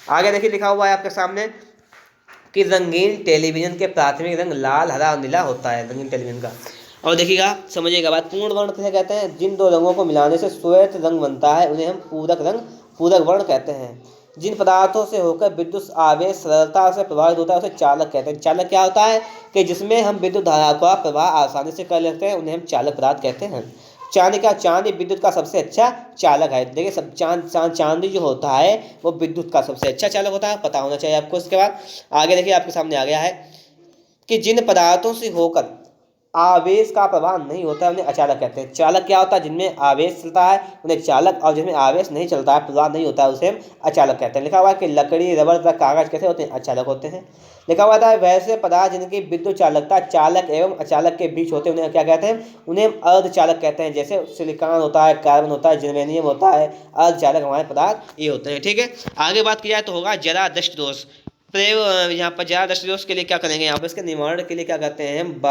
आगे देखिए लिखा हुआ है आपके सामने कि रंगीन टेलीविजन के प्राथमिक रंग लाल, हरा और नीला होता है रंगीन टेलीविजन का। और देखिएगा, समझिएगा बात, पूर्ण वर्ण किसे कहते हैं? जिन दो रंगों को मिलाने से श्वेत रंग बनता है उन्हें हम पूरक रंग, पूरक वर्ण कहते हैं। जिन पदार्थों से होकर विद्युत आवेश सरलता से प्रभावित होता है उसे चालक कहते हैं। चालक क्या होता है? कि जिसमें हम विद्युत धारा का प्रवाह आसानी से कर लेते हैं उन्हें हम चालक पदार्थ कहते हैं। चांदी विद्युत का सबसे अच्छा चालक है। देखिए, सब चांदी जो होता है वो विद्युत का सबसे अच्छा चालक होता है, पता होना चाहिए आपको। इसके बाद आगे देखिए आपके सामने आ गया है कि जिन पदार्थों से होकर आवेश का प्रवाह नहीं होता है उन्हें अचालक कहते हैं। चालक क्या होता है? जिनमें आवेश चलता है उन्हें चालक, और जिनमें आवेश नहीं चलता है, प्रवाह नहीं होता है, उसे हम अचालक कहते हैं। लिखा हुआ है कि लकड़ी, रबड़ तथा कागज कैसे होते हैं? अचालक होते हैं। लिखा हुआ था वैसे पदार्थ जिनकी विद्युत चालकता चालक एवं अचालक के बीच होते हैं उन्हें क्या कहते हैं? उन्हें हम अर्धचालक कहते हैं। जैसे सिलिकॉन होता है, कार्बन होता है, जर्मेनियम होता है, अर्धचालक हमारे पदार्थ ये होते हैं। ठीक है, आगे बात की जाए तो होगा जरा दृष्टि दोष प्रयोग। यहाँ पर जरा दृष्टि दोष के लिए क्या करेंगे? यहाँ पर इसके निवारण के लिए क्या कहते हैं? हम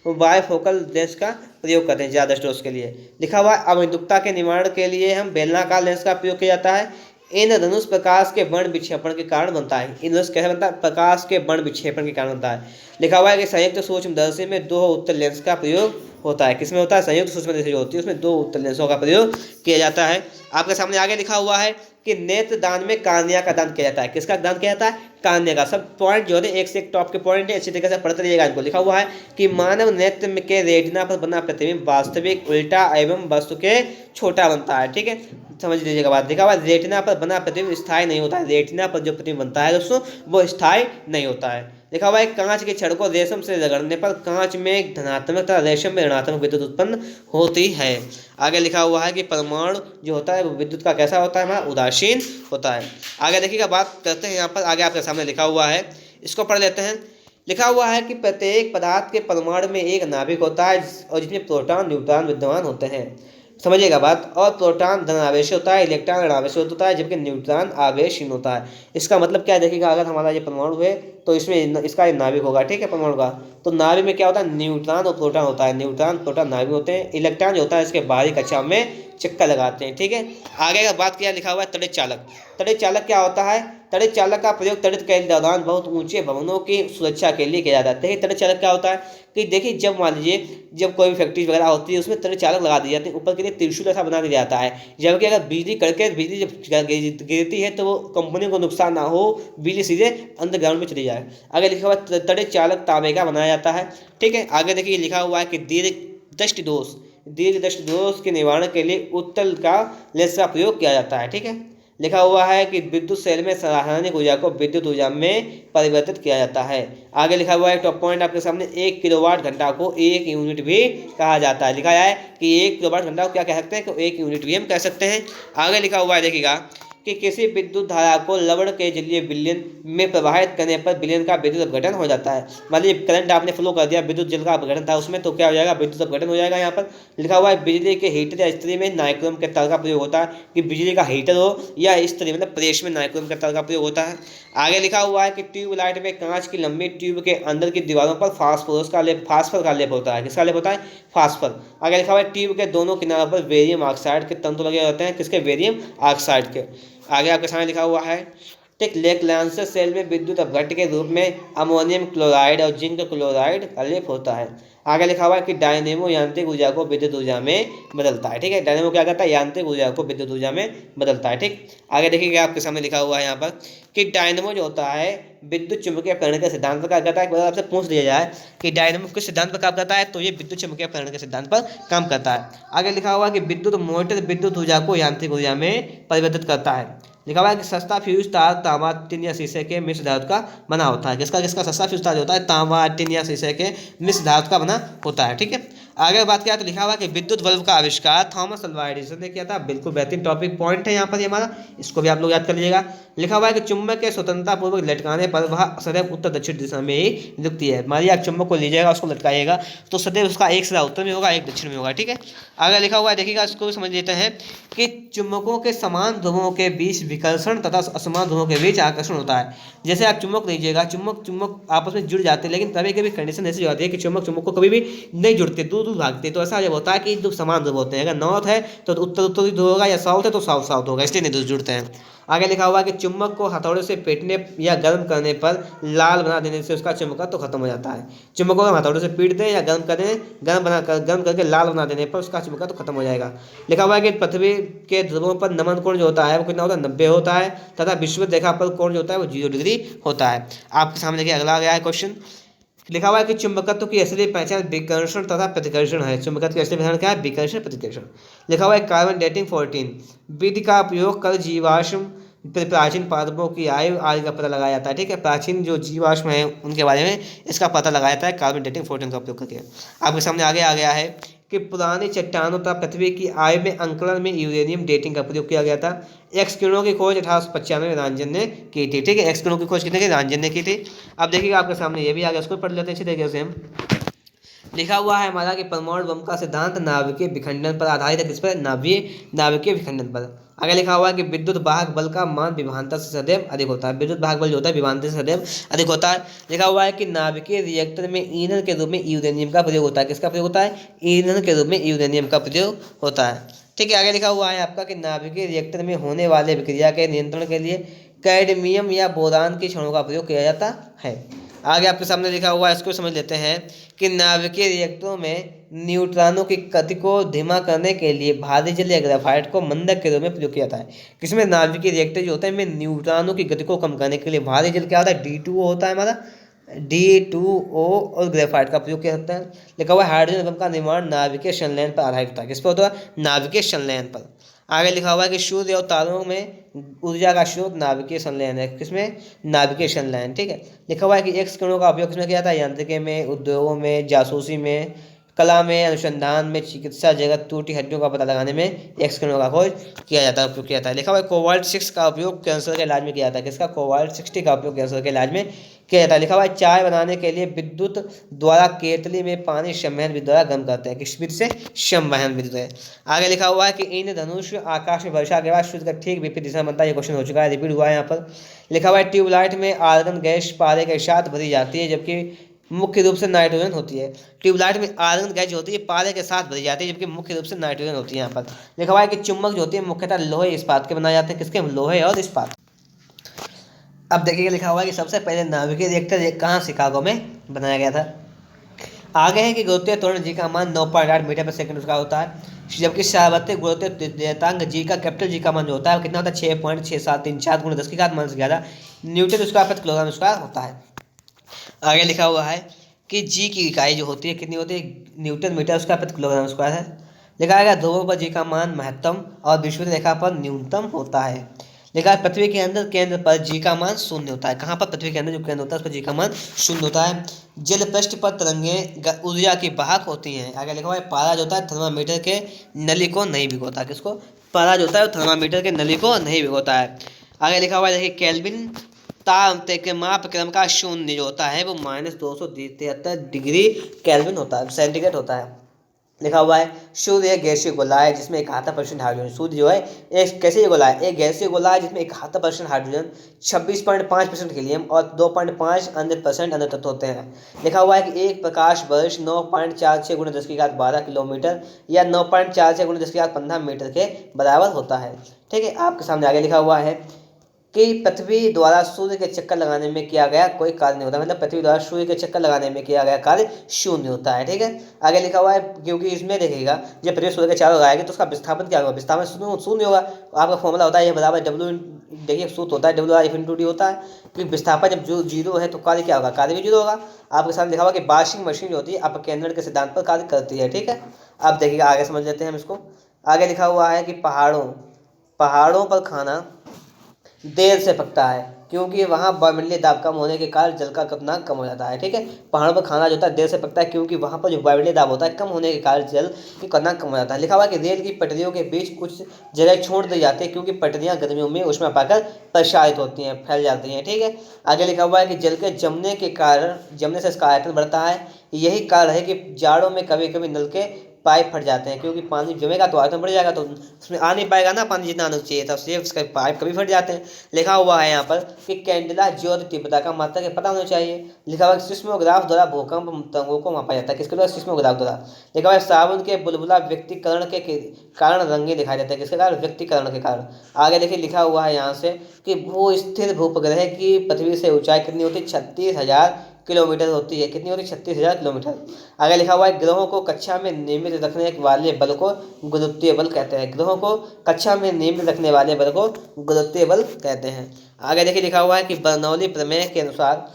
बायफोकल लेंस का प्रयोग करते हैं ज्यादा दृष्टि दोष के लिए। लिखा हुआ अवैधुकता के निवारण के लिए हम बेलनाकार लेंस का प्रयोग किया जाता है। इंद्रधनुष प्रकाश के वर्ण विक्षेपण के कारण बनता है। इंद्रधनुष कैसे बनता है? प्रकाश के वर्ण विक्षेपण के कारण बनता है। लिखा हुआ है कि संयुक्त सूक्ष्मदर्शी में 2 उत्तल लेंस का प्रयोग होता है। किसमें होता है? संयुक्त सूक्ष्मदर्शी जो होती है उसमें 2 उत्तल लेंसों का प्रयोग किया जाता है। आपके सामने आगे लिखा हुआ है कि नेत्र दान में कार्निया का दान किया जाता है। किसका दान किया जाता है? कार्निया का। सब पॉइंट जो है एक से एक टॉप के पॉइंट है, अच्छी तरीके से पढ़ते रहिएगा इनको। लिखा हुआ है कि मानव नेत्र के रेटिना पर बना प्रतिबिंब वास्तविक, उल्टा एवं वस्तु के छोटा बनता है। ठीक है, समझ लीजिएगा बात। देखा हुआ रेटिना पर बना प्रतिबिंब स्थायी नहीं होता है। रेटिना पर जो प्रतिबिंब बनता है दोस्तों वो स्थायी नहीं होता है। लिखा हुआ है कांच के छड़ को रेशम से रगड़ने पर कांच में धनात्मक तथा रेशम में ऋणात्मक विद्युत उत्पन्न होती है। आगे लिखा हुआ है कि परमाणु जो होता है वो विद्युत का कैसा होता है? हमारा उदासीन होता है। आगे देखिएगा बात करते हैं यहाँ पर। आगे आपके सामने लिखा हुआ है, इसको पढ़ लेते हैं। लिखा हुआ है कि प्रत्येक पदार्थ के परमाणु में एक नाभिक होता है और जिसमें प्रोटॉन, न्यूट्रॉन विद्यमान होते हैं। समझिएगा बात। और प्रोटॉन धन आवेश होता है, इलेक्ट्रॉन ऋण आवेश होता है, जबकि न्यूट्रॉन आवेशहीन होता है। इसका मतलब क्या है? देखिएगा, अगर हमारा ये परमाणु है तो इसमें इसका नाभिक होगा, ठीक है, परमाणु का। तो नाभिक में क्या होता है, न्यूट्रॉन और प्रोटॉन होता है, न्यूट्रॉन प्रोटॉन नाभिक होते हैं। इलेक्ट्रॉन जो होता है इसके बाहरी कक्षा में चक्कर लगाते हैं, ठीक है। आगे का बात किया, लिखा हुआ है तड़ित चालक। तड़ित चालक क्या होता है, तड़ित चालक का प्रयोग तड़ित के दौरान बहुत ऊंचे भवनों की सुरक्षा के लिए किया जाता है। तड़ित चालक क्या होता है कि देखिए, जब मान लीजिए जब कोई भी फैक्ट्री वगैरह होती है उसमें तड़ित चालक लगा दी जाती है, ऊपर के लिए त्रिशूल ऐसा बना दिया जाता है, जबकि अगर बिजली कड़के बिजली जब गिरती है तो वो कंपनी को नुकसान ना हो, बिजली सीधे अंडरग्राउंड में चली जाए। आगे लिखा हुआ है तड़ित चालक तांबे का बनाया जाता है, ठीक है। आगे देखिए लिखा हुआ है कि दीर्घ दृष्टि दोष के निवारण के लिए उत्तल का लेंस का प्रयोग किया जाता है, ठीक है। लिखा हुआ है कि विद्युत सेल में रासायनिक ऊर्जा को विद्युत ऊर्जा में परिवर्तित किया जाता है। आगे लिखा हुआ है टॉप पॉइंट आपके सामने, 1 किलोवाट घंटा को 1 यूनिट भी कहा जाता है। लिखा है कि 1 किलोवाट घंटा को क्या कह सकते हैं, कि 1 यूनिट भी हम कह सकते हैं। आगे लिखा हुआ है देखिएगा कि किसी विद्युत धारा को लवण के जरिए विलयन में प्रवाहित करने पर विलयन का विद्युत अपघटन हो जाता है। मान लीजिए करंट आपने फ्लो कर दिया, विद्युत जल का अपघटन था उसमें, तो क्या हो जाएगा, विद्युत अपघटन हो जाएगा। यहाँ पर लिखा हुआ है बिजली के हीटर या स्त्री में नाइक्रोम के तार का प्रयोग होता है, कि बिजली का हीटर हो या स्त्री मतलब प्रेस में नाइक्रोम के तार का प्रयोग होता है। आगे लिखा हुआ है कि ट्यूबलाइट में कांच की लंबी ट्यूब के अंदर की दीवारों पर फास्फोरस का लेप, फास्फर का लेप होता है। किसका लेप होता है, फास्फर। आगे लिखा हुआ है ट्यूब के दोनों किनारों पर बेरियम ऑक्साइड के तंतु लगे होते हैं, किसके, बेरियम ऑक्साइड के। आगे आपके सामने लिखा हुआ है ठीक, लेक लांसर सेल में विद्युत अपघट्ट के रूप में अमोनियम क्लोराइड और जिंक क्लोराइड का लेप होता है। आगे लिखा हुआ है कि डायनेमो यांत्रिक ऊर्जा को विद्युत ऊर्जा में बदलता है, ठीक है। डायनेमो क्या करता है, यांत्रिक ऊर्जा को विद्युत ऊर्जा में बदलता है, ठीक। आगे देखिएगा आपके सामने लिखा हुआ है यहाँ पर कि डायनेमो जो होता है विद्युत चुम्बकीय प्रेरण के सिद्धांत पर कार्य करता है। अगर आपसे पूछ दिया जाए कि डायनेमो किस सिद्धांत पर काम करता है, तो ये विद्युत चुम्बकीय प्रेरण के सिद्धांत पर काम करता है। आगे लिखा हुआ है कि विद्युत मोटर विद्युत ऊर्जा को यांत्रिक ऊर्जा में परिवर्तित करता है। लिखा हुआ है कि सस्ता फ्यूज तार तांबा टिन या शीशे के मिश्र धातु का बना होता है। किसका सस्ता फ्यूज तार होता है, तांबा टिन या शीशे के मिश्र धातु का बना होता है, ठीक है। आगे बात किया तो लिखा हुआ कि विद्युत बल्ब का आविष्कार थॉमस अल्वा एडिसन ने किया था। बिल्कुल बेहतरीन टॉपिक पॉइंट है यहाँ पर हमारा, इसको भी आप लोग याद कर लीजिएगा। लिखा हुआ है कि चुंबक के स्वतंत्रता पूर्वक लटकाने पर वह सदैव उत्तर दक्षिण दिशा में ही रुकती है। मानिए आप चुंबक को लीजिएगा, उसको लटकाइएगा, तो सदैव उसका एक सिरा उत्तर में होगा, एक दक्षिण में होगा, ठीक है। आगे लिखा हुआ है देखिएगा, इसको भी समझ लेते हैं कि चुंबकों के समान ध्रुवों के बीच विकर्षण तथा असमान ध्रुवों के बीच आकर्षण होता है। जैसे आप चुंबक लीजिएगा, चुंबक आपस में जुड़ जाते हैं, लेकिन कभी कभी कंडीशन ऐसी होती है कि चुंबक को कभी भी नहीं जुड़ते, दूर दूर भागते। तो ऐसा जब होता है कि जो समान ध्रुव होते हैं, अगर नॉर्थ है तो उत्तर उत्तरी ध्रुव होगा, या साउथ है तो साउथ साउथ होगा, इसलिए नहीं जुड़ते हैं। आगे लिखा हुआ है कि चुंबक को हथौड़े से पीटने या गर्म करने पर लाल बना देने से उसका चुंबकत्व खत्म हो जाता है। चुंबक को हम हथौड़े से पीट दें या गर्म करके लाल बना देने पर उसका चुंबकत्व खत्म हो जाएगा। लिखा हुआ है कि पृथ्वी के ध्रुवों पर नमन कोण जो होता है वो कितना होता है, 90 होता है, तथा विषुवत रेखा पर कोण जो होता है वो 0 डिग्री होता है। आपके सामने देखिए अगला आ गया है क्वेश्चन। लिखा हुआ है कि चुंबकत्व की असली पहचान विकर्षण तथा प्रतिकर्षण है। चुंबकत्व की असली पहचान क्या है, विकर्षण प्रतिकर्षण। लिखा हुआ है कार्बन डेटिंग 14 विधि का उपयोग कर जीवाश्म प्राचीन पादपों की आयु आदि का पता लगाया जाता है, ठीक है। प्राचीन जो जीवाश्म है उनके बारे में इसका पता लगाया जाता है कार्बन डेटिंग 14 का उपयोग करके। आपके सामने आगे आ गया है कि पुरानी चट्टानों तथा पृथ्वी की आयु में अंकलन में यूरेनियम डेटिंग का प्रयोग किया गया था। एक्स किरणों की खोज 1895 में रांजन ने की थी, ठीक है। एक्स किरणों की खोज कितने की, रांजन ने की थी। अब देखिएगा आपके सामने ये भी आ गया, उसको पढ़ लेते हैं अच्छी तरीके से हम। लिखा हुआ है हमारा कि परमाणु बम का सिद्धांत नाभिकीय विखंडन पर आधारित है। किस पर, नाभिकीय विखंडन पर। आगे लिखा हुआ है कि विद्युत वाहक बल का मान विभवांतर से सदैव अधिक होता है। विद्युत वाहक बल जो होता है विभवांतर से सदैव अधिक होता है। लिखा हुआ है कि नाभिकीय रिएक्टर में ईंधन के रूप में यूरेनियम का प्रयोग होता है। किसका प्रयोग होता है, ईंधन के रूप में यूरेनियम का प्रयोग होता है, ठीक है। आगे लिखा हुआ है आपका कि नाभिकीय रिएक्टर में होने वाले विक्रिया के नियंत्रण के लिए कैडमियम या बोरान की क्षणों का प्रयोग किया जाता है। आगे आपके सामने लिखा हुआ है, इसको समझ लेते हैं कि नाभिकीय रिएक्टरों में न्यूट्रॉनों की गति को धीमा करने के लिए भारी जल या ग्रेफाइट को मंदक के रूप में प्रयोग किया जाता है। किसमें, नाभिकीय रिएक्टर जो होता है इनमें न्यूट्रॉनों की गति को कम करने के लिए भारी जल क्या होता है, D2O होता है हमारा, D2O और ग्रेफाइट का प्रयोग किया जाता है। लिखा हुआ है हाइड्रोजन बम का निर्माण नाभिकीय संलयन पर आधारित होता है। किस पर होता है, नाभिकीय संलयन पर। आगे लिखा हुआ है कि सूर्य और तारों में ऊर्जा का स्रोत नाभिकीय संलयन है। किसमें, नाभिकीय संलयन, ठीक है। लिखा हुआ है कि एक्स किरणों का उपयोग किसमें किया जाता है, यांत्रिकी में, उद्योगों में, जासूसी में, कला में, अनुसंधान में, चिकित्सा जगत, टूटी हड्डियों का पता लगाने में एक्स किरणों का खोज किया जाता है, उपयोग किया जाता है। लिखा हुआ है कोबाल्ट 6 का उपयोग कैंसर के इलाज में किया जाता है। किसका, कोबाल्ट 60 का उपयोग कैंसर के इलाज में किया जाता है। लिखा हुआ है चाय बनाने के लिए विद्युत द्वारा केतली में पानी संवहन विधि द्वारा गर्म करते हैं। किस विधि से? संवहन विधि से। आगे लिखा हुआ है कि इंद्रधनुष आकाश में वर्षा के बाद सूर्य का ठीक विपरीत दिशा में बनता है। ये क्वेश्चन हो चुका है, रिपीट हुआ है यहाँ पर। लिखा हुआ है ट्यूबलाइट में आर्गन गैस पारे के साथ भरी जाती है जबकि मुख्य रूप से नाइट्रोजन होती है। ट्यूबलाइट में आर्गन गैस जो होती है पारे के साथ भरी जाती है जबकि मुख्य रूप से नाइट्रोजन होती है। यहाँ पर लिखा हुआ है कि चुंबक जो होती है मुख्यतः लोहे इस्पात के बनाए जाते हैं। किसके? लोहे और इस्पात। अब देखिए लिखा हुआ है कि सबसे पहले नाभिकीय रिएक्टर कहाँ शिकागो में बनाया गया था। आगे है कि गुरुत्वीय त्वरण जी का मान 9.8 मीटर पर सेकंड उसका होता है, जबकि सार्वत्रिक गुरुत्वीय निर्देशांक जी का कैपिटल जी का मान जो होता है वो कितना होता है? 6.6734 गुणा 10 की घात -11 न्यूटन स्क्वायर प्रति किलोग्राम स्क्वायर होता है। आगे लिखा हुआ है कि जी की इकाई जो होती है कितनी होती है? न्यूटन मीटर स्क्वायर प्रति किलोग्राम स्क्वायर है। लिखा गया ध्रुवों पर जी का मान महत्तम और विषुवत रेखा पर न्यूनतम होता है। लिखा है पृथ्वी के अंदर केंद्र पर जी का मान शून्य होता है। कहाँ पर? पृथ्वी के अंदर जो केंद्र होता है उस पर जी का मान शून्य होता है। जल पृष्ठ पर तरंगें ऊर्जा की वाहक होती हैं। आगे लिखा हुआ है पारा जो होता है थर्मामीटर के नली को नहीं भिगोता। किसको? पारा जो होता है थर्मामीटर के नली को नहीं भिगोता है। आगे लिखा हुआ है देखिए केल्विन ताप के माप क्रम का शून्य जो होता है वो -273 डिग्री केल्विन होता है, सेंटीग्रेड होता है। लिखा हुआ है सूर्य एक गैसीय गोला है जिसमें 71% हाइड्रोजन। सूर्य जो है एक कैसे गोला है? एक गैसीय गोला है जिसमें 71% हाइड्रोजन, 26.5% हीलियम और 2.5 अन्य तत्व होते हैं। लिखा हुआ है कि एक प्रकाश वर्ष 9.46 गुणा 10 की घात 12 किलोमीटर या 9.46 गुणा 10 की घात 15 मीटर के बराबर होता है। ठीक है, आपके सामने आगे लिखा हुआ है कि पृथ्वी द्वारा सूर्य के चक्कर लगाने में किया गया कोई कार्य नहीं होता, मतलब पृथ्वी द्वारा सूर्य के चक्कर लगाने में किया गया कार्य शून्य होता है। ठीक है, आगे लिखा हुआ है क्योंकि इसमें देखिएगा जब पृथ्वी सूर्य के चारों लगाएगी तो उसका विस्थापन क्या होगा? विस्थापन शून्य होगा। आपका फॉर्मूला होता है ये बराबर डब्ल्यू, देखिए सूत्र होता है W/F/d होता है कि विस्थापन जब जो जीरो है तो कार्य क्या होगा? कार्य भी जीरो होगा। आपके साथ लिखा हुआ कि वॉशिंग मशीन जो होती है अपकेंद्रण के सिद्धांत पर कार्य करती है। ठीक है, अब देखिएगा आगे समझ लेते हैं हम इसको। आगे लिखा हुआ है कि पहाड़ों पर खाना देर से पकता है क्योंकि वहाँ वायुमंडलीय दाब कम होने के कारण जल का क्वथनांक कम हो जाता है। ठीक है, पहाड़ों पर खाना जो होता है देर से पकता है क्योंकि वहाँ पर जो वायुमंडलीय दाब होता है कम होने के कारण जल की क्वथनांक कम हो जाता है। लिखा हुआ है कि रेल की पटरियों के बीच कुछ जगह छोड़ दी जाती है क्योंकि पटरियाँ गर्मियों में ऊष्मा पाकर प्रसारित होती हैं, फैल जाती हैं। ठीक है, आगे लिखा हुआ है कि जल के जमने से इसका आयतन बढ़ता है। यही कारण है कि जाड़ों में कभी कभी नल के पाइप फट जाते हैं क्योंकि पानी जमेगा तो आयतन बढ़ जाएगा तो उसमें आ नहीं पाएगा ना पानी जितना आना चाहिए था, उससे उसका पाइप कभी फट जाते हैं। लिखा हुआ है यहाँ पर कि कैंडिला ज्योति तीव्रता का मात्रक के पता होना चाहिए। लिखा हुआ है सिस्मोग्राफ द्वारा भूकंप तरंगों को मापा जाता है। किसके द्वारा? सिस्मोग्राफ द्वारा। लिखा हुआ है साबुन के बुलबुला व्यक्तिकरण के कारण रंगे दिखाई देते हैं। किसके कारण? व्यक्तिकरण के कारण। आगे देखिए लिखा हुआ है यहाँ से कि भू स्थिर भूपग्रह की पृथ्वी से ऊंचाई कितनी होती है? 36,000 किलोमीटर होती है। कितनी होती है? 36,000 किलोमीटर। आगे लिखा हुआ है ग्रहों को कक्षा में नियमित रखने वाले बल को गुरुत्वीय बल कहते हैं। ग्रहों को कक्षा में नियमित रखने वाले बल को गुरुत्वीय बल कहते हैं। आगे देखिए लिखा हुआ है कि बर्नौली प्रमेय के अनुसार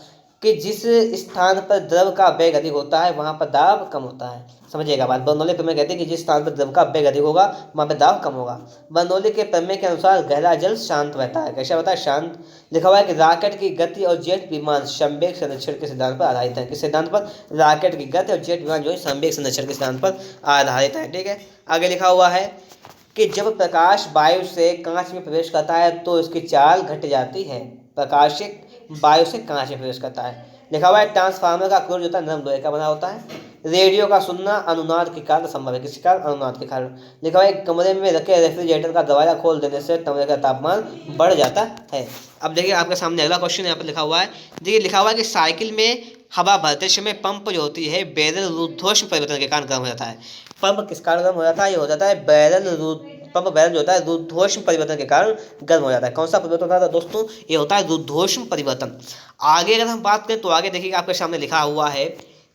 कि जिस स्थान पर द्रव का वेग अधिक होता है वहाँ पर दाब कम होता है। समझिएगा बात, बर्नौली प्रमेय कहते हैं कि जिस स्थान पर द्रव का वेग अधिक होगा वहाँ पर दाब कम होगा। बर्नौली के प्रमेय के अनुसार गहरा जल शांत रहता है। कैसा होता है? शांत। लिखा हुआ है कि रॉकेट की गति और जेट विमान संवेग संरक्षण के सिद्धांत पर आधारित है। किस सिद्धांत पर? रॉकेट की गति और जेट विमान जो है संवेग संरक्षण के सिद्धांत पर आधारित है। ठीक है, आगे लिखा हुआ है कि जब प्रकाश वायु से कांच में प्रवेश करता है तो इसकी चाल घट जाती है। प्रकाश वायु से कांच में प्रवेश करता है। लिखा हुआ है ट्रांसफार्मर का कोर जो होता है नरम लोहे का बना होता है। रेडियो का सुनना अनुनाद के कारण संभव है। किसी कारण? अनुनाद के कारण। लिखा हुआ है कमरे में रखे रेफ्रिजरेटर का दरवाजा खोल देने से कमरे का तापमान बढ़ जाता है। अब देखिए आपके सामने अगला क्वेश्चन यहाँ पर लिखा हुआ है। देखिए लिखा हुआ है कि साइकिल में हवा भरते समय पंप जो होती है बैरल रुद्धोष्म परिवर्तन के कारण गर्म हो जाता है। पंप किस कारण गर्म हो जाता है? ये हो जाता है पंप बैरल जो होता है रुद्धोष्म परिवर्तन के कारण गर्म हो जाता है। कौन सा परिवर्तन होता है दोस्तों? ये होता है रुद्धोष्म परिवर्तन। आगे अगर हम बात करें तो आगे देखिए आपके सामने लिखा हुआ है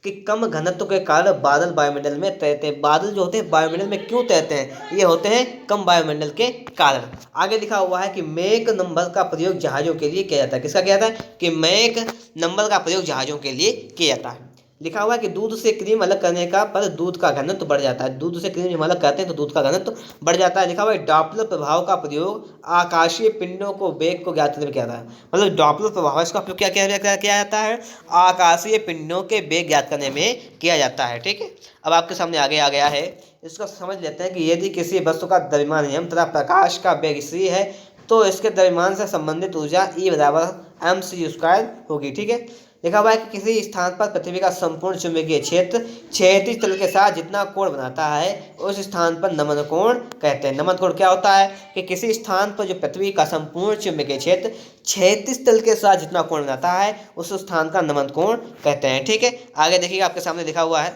कि कम घनत्व के कारण बादल वायुमंडल में तैरते हैं। बादल जो होते हैं वायुमंडल में क्यों तैरते हैं? ये होते हैं कम वायुमंडल के कारण। आगे लिखा हुआ है कि मैक नंबर का प्रयोग जहाजों के लिए किया जाता है। किसका किया जाता है? कि मैक नंबर का प्रयोग जहाजों के लिए किया जाता है। लिखा हुआ है कि दूध से क्रीम अलग करने का पर दूध का घनत्व बढ़ जाता है। दूध से क्रीम जब अलग करते हैं तो दूध का घनत्व बढ़ जाता है। लिखा हुआ है डॉपलर प्रभाव का प्रयोग आकाशीय पिंडों को वेग को ज्ञात करने में किया जाता है। मतलब डॉपलर प्रभाव इसका उपयोग क्या किया जाता है? आकाशीय पिंडों के वेग ज्ञात करने में किया जाता है। ठीक है, अब आपके सामने आगे आ गया है, इसको समझ लेते हैं कि यदि किसी वस्तु का द्रव्यमान नियम तथा प्रकाश का वेग c है तो इसके द्रव्यमान से संबंधित ऊर्जा E बराबर mc² होगी। ठीक है, लिखा हुआ है कि किसी स्थान पर पृथ्वी का संपूर्ण चुंबकीय क्षेत्र क्षैतिज तल के साथ जितना कोण बनाता है उस स्थान पर नमन कोण कहते हैं। नमन कोण क्या होता है कि किसी स्थान पर जो पृथ्वी का संपूर्ण चुंबकीय क्षेत्र क्षैतिज तल के साथ जितना कोण बनाता है उस स्थान का नमन कोण कहते हैं। ठीक है, आगे देखिएगा आपके सामने लिखा हुआ है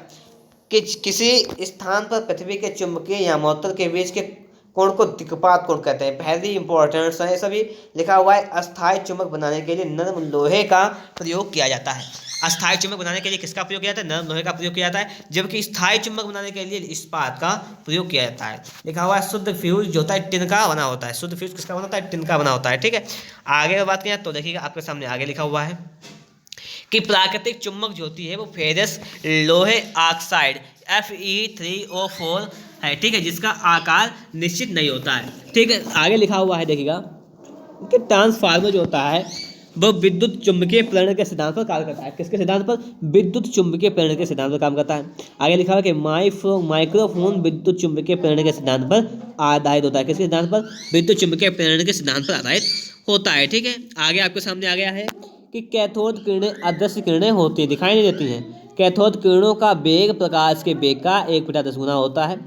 कि किसी स्थान पर पृथ्वी के चुंबकीय या मौतल के बीच के कोण को दिक्पात कोण कहते हैं। वेरी इंपॉर्टेंट है सभी। लिखा हुआ है अस्थायी चुंबक बनाने के लिए नरम लोहे का प्रयोग किया जाता है। अस्थायी चुंबक बनाने के लिए किसका प्रयोग किया जाता है? नरम लोहे का प्रयोग किया जाता है, जबकि स्थायी चुंबक बनाने के लिए इस्पात का प्रयोग किया जाता है। लिखा हुआ है शुद्ध फ्यूज जो होता है टिन का बना होता है। शुद्ध फ्यूज किसका बना होता है? टिन का बना होता है। ठीक है, आगे बात करें तो देखिएगा आपके सामने आगे लिखा हुआ है कि प्राकृतिक चुंबक जो होती है वो फेरस लोहे ऑक्साइड Fe3O4 है। ठीक है, जिसका आकार निश्चित नहीं होता है। ठीक है, आगे लिखा हुआ है देखिएगा कि ट्रांसफार्मर जो होता है वो विद्युत चुंबकीय प्रेरण के सिद्धांत पर कार्य करता है। किसके सिद्धांत पर? विद्युत चुंबकीय प्रेरण के सिद्धांत पर काम करता है। आगे लिखा हुआ है कि माइक्रोफोन विद्युत चुंबकीय प्रेरण के सिद्धांत पर आधारित होता है। किसके सिद्धांत पर? विद्युत चुंबकीय प्रेरण के सिद्धांत पर आधारित होता है। ठीक है, आगे आपके सामने आ गया है कि कैथोड किरणें अदृश्य किरणें होती हैं, दिखाई नहीं देती हैं। कैथोड किरणों का वेग प्रकाश के वेग का 1/10 गुना होता है।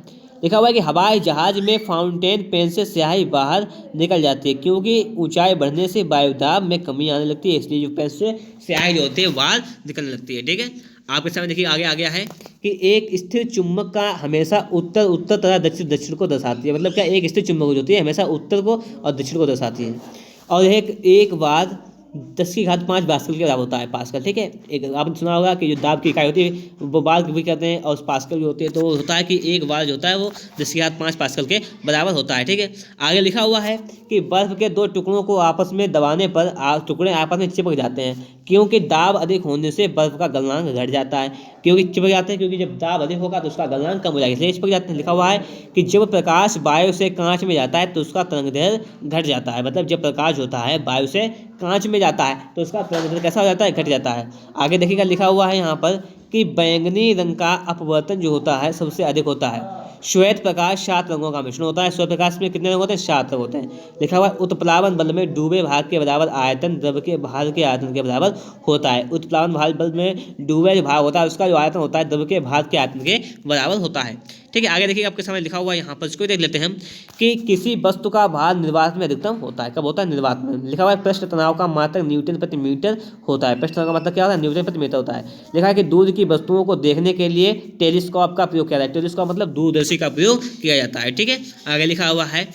लिखा हुआ है कि हवाई जहाज में फाउंटेन पेन से स्याही बाहर निकल जाती है, क्योंकि ऊंचाई बढ़ने से वायुदाब में कमी आने लगती है, इसलिए जो पेन से स्याही जो होती है बाहर निकलने लगती है। ठीक है, आपके सामने देखिए आगे आ गया है कि एक स्थिर चुंबक का हमेशा उत्तर उत्तर तथा दक्षिण दक्षिण को दर्शाती है। मतलब क्या? एक स्थिर चुंबक जो होती है हमेशा उत्तर को और दक्षिण को दर्शाती है। और एक बार 10⁵5 पास्कल के बराबर होता है। पास्कल, ठीक है, एक आपने सुना होगा कि जो दाब की इकाई होती है वो बार भी कहते हैं, और पास्कल भी होती है। तो होता है कि एक बार जो होता है वो 10⁵5 पास्कल के बराबर होता है। ठीक है, आगे लिखा हुआ है कि बर्फ के दो टुकड़ों को आपस में दबाने पर टुकड़े आपस में चिपक जाते हैं, क्योंकि दाब अधिक होने से बर्फ का गलनांक घट जाता है। क्योंकि चिपक जाते हैं, क्योंकि जब दाब अधिक होगा तो उसका गलनांक कम हो जाएगा, इसलिए चिपक जाते हैं। लिखा हुआ है कि जब प्रकाश वायु से कांच में जाता है तो उसका तरंगदैर्घ्य घट जाता है। मतलब जब प्रकाश होता है वायु से कांच में जाता है तो उसका तरंगदैर्घ्य कैसा हो जाता है? घट जाता है। आगे देखिएगा लिखा हुआ है यहाँ पर कि बैंगनी रंग का अपवर्तन जो होता है सबसे अधिक होता है। श्वेत प्रकाश 7 रंगों का मिश्रण होता है। श्वेत प्रकाश में कितने रंग होते हैं? 7 रंग होते हैं। लिखा हुआ है उत्प्लावन बल में डूबे भाग के बराबर आयतन द्रव के भार के आयतन के बराबर होता है। उत्प्लावन बल में डूबे जो भाग होता है उसका जो आयतन होता है द्रव के भार के आयतन के बराबर होता है। ठीक है, आगे देखिए आपके सामने लिखा हुआ है यहाँ पर, इसको देख लेते हैं हम कि किसी वस्तु का भार निर्वात में अधिकतम होता है। कब होता है? निर्वात में। लिखा हुआ है पृष्ठ तनाव का मात्रक न्यूटन प्रति मीटर होता है। पृष्ठ तनाव का मतलब क्या होता है? न्यूटन प्रति मीटर होता है। लिखा है कि दूर की वस्तुओं को देखने के लिए टेलीस्कोप का प्रयोग किया जाता है। टेलीस्कोप मतलब दूरदर्शी का प्रयोग किया जाता है। ठीक है, आगे लिखा हुआ है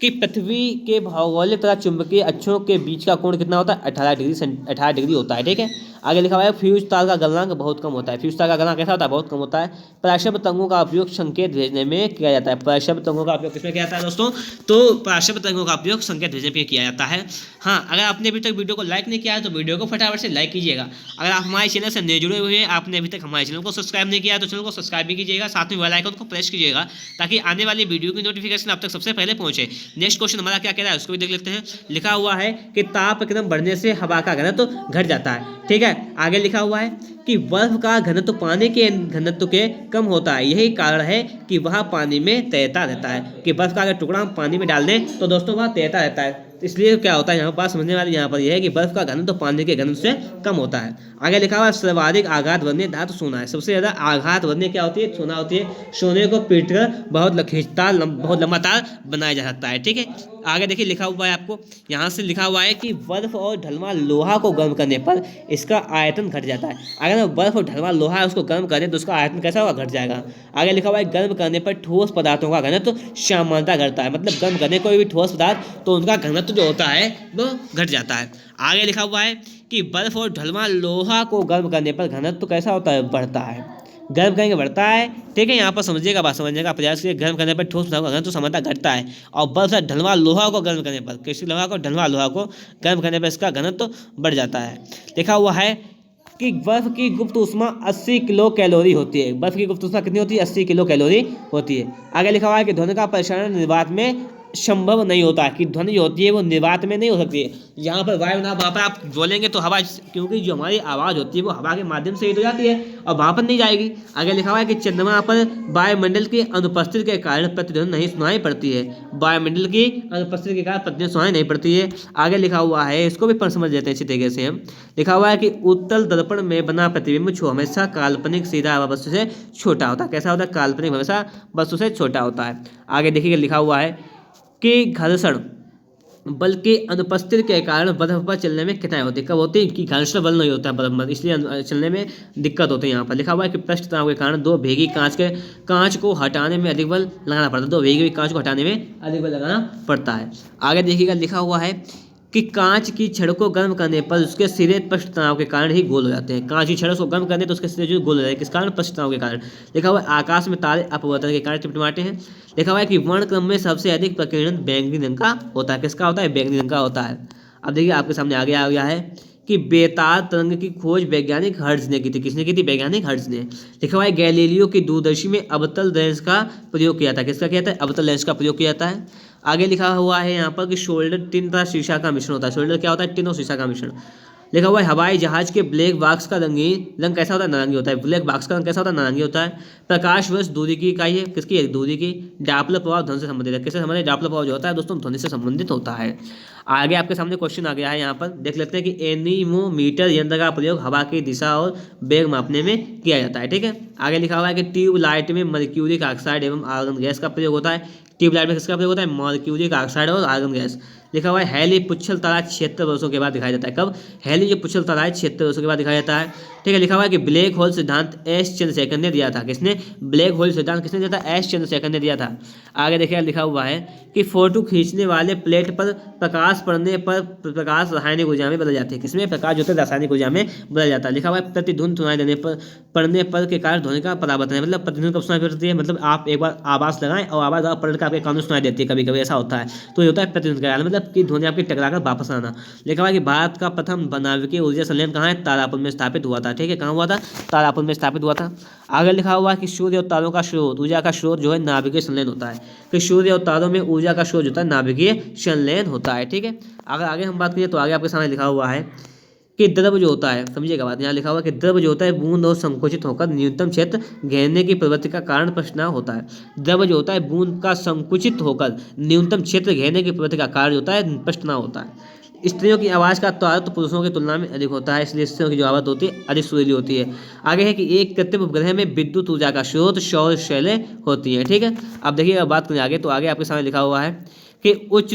कि पृथ्वी के भौगोलिक तथा चुंबकीय अक्षों के बीच का कोण कितना होता है? 18 डिग्री होता है। ठीक है, आगे लिखा हुआ है फ्यूज तार का गलनांक बहुत कम होता है। फ्यूज तार का गलनांक कैसा होता है? बहुत कम होता है। प्राशब्द तरंगों का उपयोग संकेत भेजने में किया जाता है। प्राशब्द तरंगों का उपयोग किसमें किया जाता है दोस्तों? तो प्राशब्द तरंगों का उपयोग संकेत भेजने में किया जाता है। हाँ, अगर आपने अभी तक वीडियो को लाइक नहीं किया है तो वीडियो को फटाफट से लाइक कीजिएगा। अगर आप हमारे चैनल से नए जुड़े हुए हैं, आपने अभी तक हमारे चैनल को सब्सक्राइब नहीं किया है तो चैनल को सब्सक्राइब भी कीजिएगा, साथ में बेल आइकन को प्रेस कीजिएगा ताकि आने वाली वीडियो की नोटिफिकेशन आप तक सबसे पहले पहुंचे। नेक्स्ट क्वेश्चन हमारा क्या कह रहा है उसको भी देख लेते हैं। लिखा हुआ है कि ताप क्रम बढ़ने से हवा का घनत्व घट जाता है। ठीक है, आगे लिखा हुआ है कि बर्फ का घनत्व पानी के घनत्व के कम होता है। यही कारण है कि वह पानी में तैरता रहता है। कि बर्फ का अगर टुकड़ा हम पानी में डाल दें तो दोस्तों वह तैरता रहता है। इसलिए क्या होता है यहाँ पर समझने वाली यहाँ पर यह है कि बर्फ का घनत्व पानी के घनत्व से कम होता है। आगे लिखा हुआ है सर्वाधिक आघात वर्णीय धातु सोना है। सबसे ज़्यादा आघात वर्णीय क्या होती है? सोना होती है। सोने को पीटकर बहुत खींचतार बहुत लंबा तार बनाया जा सकता है। ठीक है, आगे देखिए लिखा हुआ है आपको यहाँ से लिखा हुआ है कि बर्फ और ढलवा लोहा को गर्म करने पर इसका आयतन घट जाता है। अगर बर्फ और ढलवा लोहा है उसको गर्म करें तो उसका आयतन कैसा होगा? घट जाएगा। आगे लिखा हुआ है गर्म करने पर ठोस पदार्थों का घनत्व सामान्यतः घटता है। मतलब गर्म करने कोई भी ठोस पदार्थ तो उनका घनत्व जो होता है वो घट जाता है। आगे लिखा हुआ है कि बर्फ और ढलवा लोहा को गर्म करने पर घनत्व कैसा होता है? बढ़ता है। गर्म करेंगे बढ़ता है। ठीक है, यहाँ पर समझिएगा, बात समझने का प्रयास करिए। गर्म करने पर ठोस पदार्थ का घनत्व सामान्यतः घटता है, और बर्फ से ढलवा लोहा को गर्म करने पर, किसी लोहा को ढलवा लोहा को गर्म करने पर इसका घनत्व बढ़ जाता है। लिखा हुआ है कि बर्फ की गुप्त ऊष्मा 80 किलो कैलोरी होती है। बर्फ की गुप्त ऊष्मा कितनी होती है? 80 किलो कैलोरी होती है। आगे लिखा हुआ है कि ध्वनि का प्रसारण निर्वात में संभव नहीं होता कि ध्वनि जो होती है वो निर्वात में नहीं हो सकती है। जहाँ पर वायु ना, वहाँ पर आप बोलेंगे तो हवा, क्योंकि जो हमारी आवाज़ होती है वो हवा के माध्यम से ही तो जाती है और वहाँ पर नहीं जाएगी। आगे लिखा हुआ है कि चंद्रमा पर वायुमंडल की अनुपस्थिति के कारण प्रतिध्वनि नहीं सुनाई पड़ती है। वायुमंडल की अनुपस्थिति के कारण प्रतिध्वनि सुनाई नहीं पड़ती है। आगे लिखा हुआ है, इसको भी समझ लेते हैं अच्छी तरीके से हम। लिखा हुआ है कि उत्तल दर्पण में बना प्रतिबिंब हमेशा काल्पनिक सीधा वस्तु से छोटा होता है। कैसा होता है? काल्पनिक हमेशा वस्तु से छोटा होता है। आगे देखिए लिखा हुआ है कि घर्षण बल की अनुपस्थिति के कारण बर्फ पर चलने में कठिनाई होती है। कब होती है? कि घर्षण बल नहीं होता है बर्फ पर, इसलिए चलने में दिक्कत होती है। यहाँ पर लिखा हुआ है कि पृष्ठ तनाव के कारण दो भीगी कांच को हटाने में अधिक बल लगाना पड़ता है। दो भीगी कांच को हटाने में अधिक बल लगाना पड़ता है। आगे देखिएगा लिखा हुआ है कि कांच की छड़ को गर्म करने पर उसके सिरे पृष्ठ तनाव के कारण ही गोल हो जाते हैं। कांच की छड़ को गर्म करने तो उसके सिरे जो गोल हो जाते हैं, किस कारण? पृष्ठ तनाव के कारण। लिखा हुआ है आकाश में तारे अपवर्तन के कारण टिमटिमाते हैं। लिखा हुआ है कि वर्णक्रम में सबसे अधिक प्रकीर्णन बैंगनी रंग का होता है। किसका होता है? बैंगनी रंग का होता है। अब देखिए आपके सामने आगे आ गया है कि बेतार तरंग की खोज वैज्ञानिक हर्ट्ज ने की थी। किसने की थी? वैज्ञानिक हर्ट्ज ने। लिखा हुआ है गैलीलियो की दूरदर्शी में अवतल लेंस का प्रयोग किया था। किसका किया था? अवतल लेंस का प्रयोग किया जाता है। आगे लिखा हुआ है यहाँ पर कि शोल्डर टिन तथा शीशा का मिश्रण होता है। शोल्डर क्या होता है? टिन और शीशा का मिश्रण। लिखा हुआ है हवाई जहाज के ब्लैक बॉक्स का रंगीन रंग कैसा होता है? नारंगी होता है। ब्लैक बॉक्स का रंग कैसा होता है? नारंगी होता है। प्रकाश वर्ष दूरी की इकाई है। किसकी है? दूरी की। डॉपलर प्रभाव ध्वनि से संबंधित है। किससे संबंधित? डॉपलर प्रभाव जो होता है दोस्तों ध्वनि से संबंधित होता है। आगे आपके सामने क्वेश्चन आ गया है, यहाँ पर देख लेते हैं कि एनीमोमीटर यंत्र का प्रयोग हवा की दिशा और वेग मापने में किया जाता है। ठीक है। आगे लिखा हुआ है कि ट्यूबलाइट में मर्क्यूरिक ऑक्साइड एवं आर्गन गैस का प्रयोग होता है। ट्यूबलाइट में किसका प्रयोग होता है? मर्क्यूरिक ऑक्साइड और आर्गन गैस। लिखा हुआ है हेली पुच्छल तारा 76 वर्षों के बाद दिखाई देता है। कब? हेली जो पुच्छल तारा है 76 वर्षों के बाद दिखाई देता है। ठीक है। लिखा हुआ है कि ब्लैक होल सिद्धांत एस चंद्रशेखर ने दिया था। किसने? ब्लैक होल सिद्धांत किसने दिया था? एस चंद्रशेखर ने दिया था। आगे देखिए लिखा हुआ है कि फोटो खींचने वाले प्लेट पर प्रकाश पड़ने पर प्रकाश रासायनिक ऊर्जा में बदल जाती है। किसमें? प्रकाश जो है रासायनिक ऊर्जा में बदल जाता है। लिखा हुआ है प्रतिध्वनि सुनाई देने पर पड़ने पर के कारण ध्वनि का परावर्तन है। मतलब प्रतिध्वनि कब सुनाई पड़ती है? मतलब आप एक बार आवाज लगाएं और आवाज आप पलट कर आपके कान में सुनाई देती है, कभी कभी ऐसा होता है, तो ये होता है प्रतिध्वनि का कारण, मतलब कि ध्वनि आपकी टकरा कर वापस आना। लिखा हुआ है कि भारत का प्रथम नाभिकीय ऊर्जा संयंत्र कहाँ है? तारापुर में स्थापित हुआ था। ठीक है। कहाँ हुआ था? तारापुर में स्थापित हुआ था। आगे लिखा हुआ है कि सूर्य और तारों का स्रोत, ऊर्जा का स्रोत जो है नाभिकीय संलयन होता है। कि सूर्य और तारों में ऊर्जा का स्रोत होता है नाभिकीय संलयन होता है। ठीक है। अगर आगे हम बात करें तो आगे आपके सामने लिखा हुआ है कि द्रव जो होता है, समझिएगा बात, यहाँ लिखा हुआ है कि द्रव जो होता है बूंद और संकुचित होकर न्यूनतम क्षेत्र घेरने की प्रवृत्ति का कारण प्रश्न होता है। द्रव जो होता है बूंद का संकुचित होकर न्यूनतम क्षेत्र घेरने की प्रवृत्ति का कारण होता है प्रश्न होता है। स्त्रियों की आवाज़ का तारतम्य तो पुरुषों की तुलना में अधिक होता है, इसलिए स्त्रियों की जो आवाज़ होती है अधिक सुरीली होती है। आगे है कि एक कृत्रिम उपग्रह में विद्युत ऊर्जा का स्रोत सौर शैलें होती हैं। ठीक है। अब देखिए बात करें आगे तो आगे आपके सामने लिखा हुआ है कि उच्च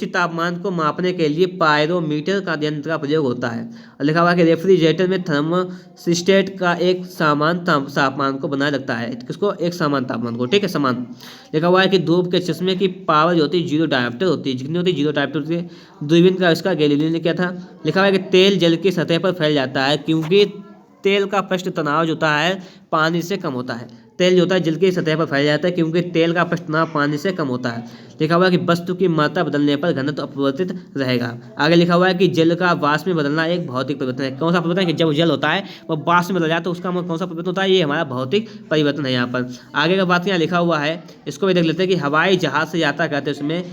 तापमान को मापने के लिए पायरोमीटर का यंत्र का प्रयोग होता है। और लिखा हुआ है कि रेफ्रिजरेटर में थर्मोस्टेट का एक समान तापमान को बनाए रखता है। किसको? एक समान तापमान को। ठीक है। समान। लिखा हुआ है कि धूप के चश्मे की पावर जो होती है 0 डायोप्टर होती है। कितनी होती है? 0 डायोप्टर होती है। दूरबीन का आविष्कार गैलीलियो ने किया था। लिखा हुआ है कि तेल जल की सतह पर फैल जाता है क्योंकि तेल का पृष्ठ तनाव जो होता है पानी से कम होता है। तेल जो होता है जल की सतह पर फैल जाता है क्योंकि तेल का पृष्ठ तनाव पानी से कम होता है। लिखा हुआ है कि वस्तु की मात्रा बदलने पर घनत्व अपरिवर्तित रहेगा। आगे लिखा हुआ है कि जल का वाष्प में बदलना एक भौतिक परिवर्तन है। कौन सा परिवर्तन है? कि जब जल होता है वह वाष्प में बदल जाता है तो उसका कौन सा परिवर्तन होता है? ये हमारा भौतिक परिवर्तन है। यहाँ पर आगे का बात यहाँ लिखा हुआ है, इसको भी देख लेते हैं कि हवाई जहाज से यात्रा करते उसमें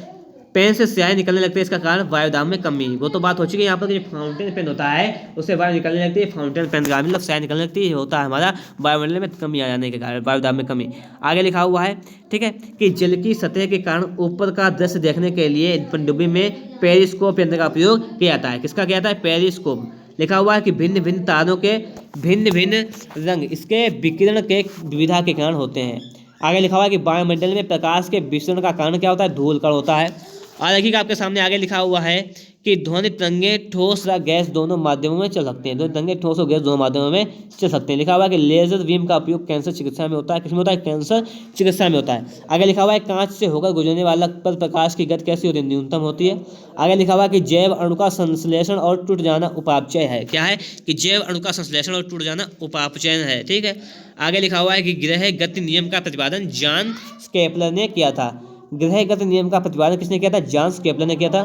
पेन से स्याही निकलने लगती है, इसका कारण वायुदाब में कमी। वो तो बात हो चुकी है। यहाँ पर जो फाउंटेन पेन होता है उससे वायु निकलने लगती है, फाउंटेन पेन का मतलब स्याही निकलने लगती है, होता है हमारा वायुमंडल में कमी आ जाने के कारण, वायुदाब में कमी। आगे लिखा हुआ है ठीक है कि जल की सतह के कारण ऊपर का दृश्य देखने के लिए पनडुब्बी में पेरिस्कोप यंत्र का प्रयोग किया जाता है। किसका किया जाता है? पेरिस्कोप। लिखा हुआ है कि भिन्न भिन्न तारों के भिन्न भिन्न रंग इसके विकिरण के विविधता के कारण होते हैं। आगे लिखा हुआ है कि वायुमंडल में प्रकाश के विसरण का कारण क्या होता है? धूल कण होता है। और देखिए आपके सामने आगे लिखा हुआ है कि ध्वनि तरंगे ठोस या गैस दोनों माध्यमों में चल सकते हैं। ध्वनि तरंगे ठोस और गैस दोनों माध्यमों में चल सकते हैं। लिखा हुआ है कि लेजर बीम का उपयोग कैंसर चिकित्सा में होता है। किसमें होता है? कैंसर चिकित्सा में होता है। आगे लिखा हुआ है कांच से होकर गुजरने वाला पर प्रकाश की गति कैसी होती है? न्यूनतम होती है। आगे लिखा हुआ है कि जैव अणु का संश्लेषण और टूट जाना उपापचय है। क्या है? कि जैव अणु का संश्लेषण और टूट जाना उपापचय है। ठीक है। आगे लिखा हुआ है कि ग्रह गति नियम का प्रतिपादन जॉन केपलर ने किया था। ग्रह गति नियम का प्रतिपादन किसने किया था? जॉन केपलर ने किया था।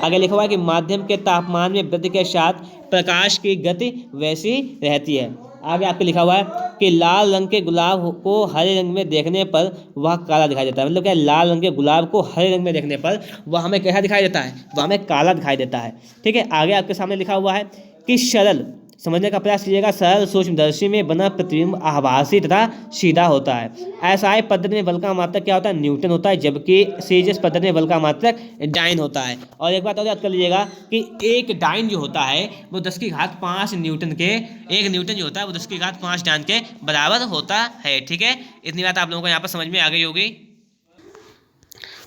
आगे लिखा हुआ है कि माध्यम के तापमान में वृद्धि के साथ प्रकाश की गति वैसी रहती है। आगे आपके लिखा हुआ है कि लाल रंग के गुलाब को हरे रंग में देखने पर वह काला दिखाई देता है। मतलब क्या, लाल रंग के गुलाब को हरे रंग में देखने पर वह हमें कैसा दिखाई देता है, वह हमें काला दिखाई देता है। ठीक है, आगे आपके सामने लिखा हुआ है कि सरल, समझने का प्रयास कीजिएगा, सरल सूक्ष्मदर्शी में बना प्रतिबिंब आभासी तथा सीधा होता है। एसआई पद्धति में बल का मात्रक क्या होता है, न्यूटन होता है, जबकि सीजीएस पद्धति में बल का मात्रक डाइन होता है। और एक बात और याद कर लीजिएगा कि एक डाइन जो होता है वो 10⁵ न्यूटन के, एक न्यूटन जो होता है वो 10⁵ डाइन के बराबर होता है। ठीक है, इतनी बात आप लोगों को यहाँ पर समझ में आ गई होगी।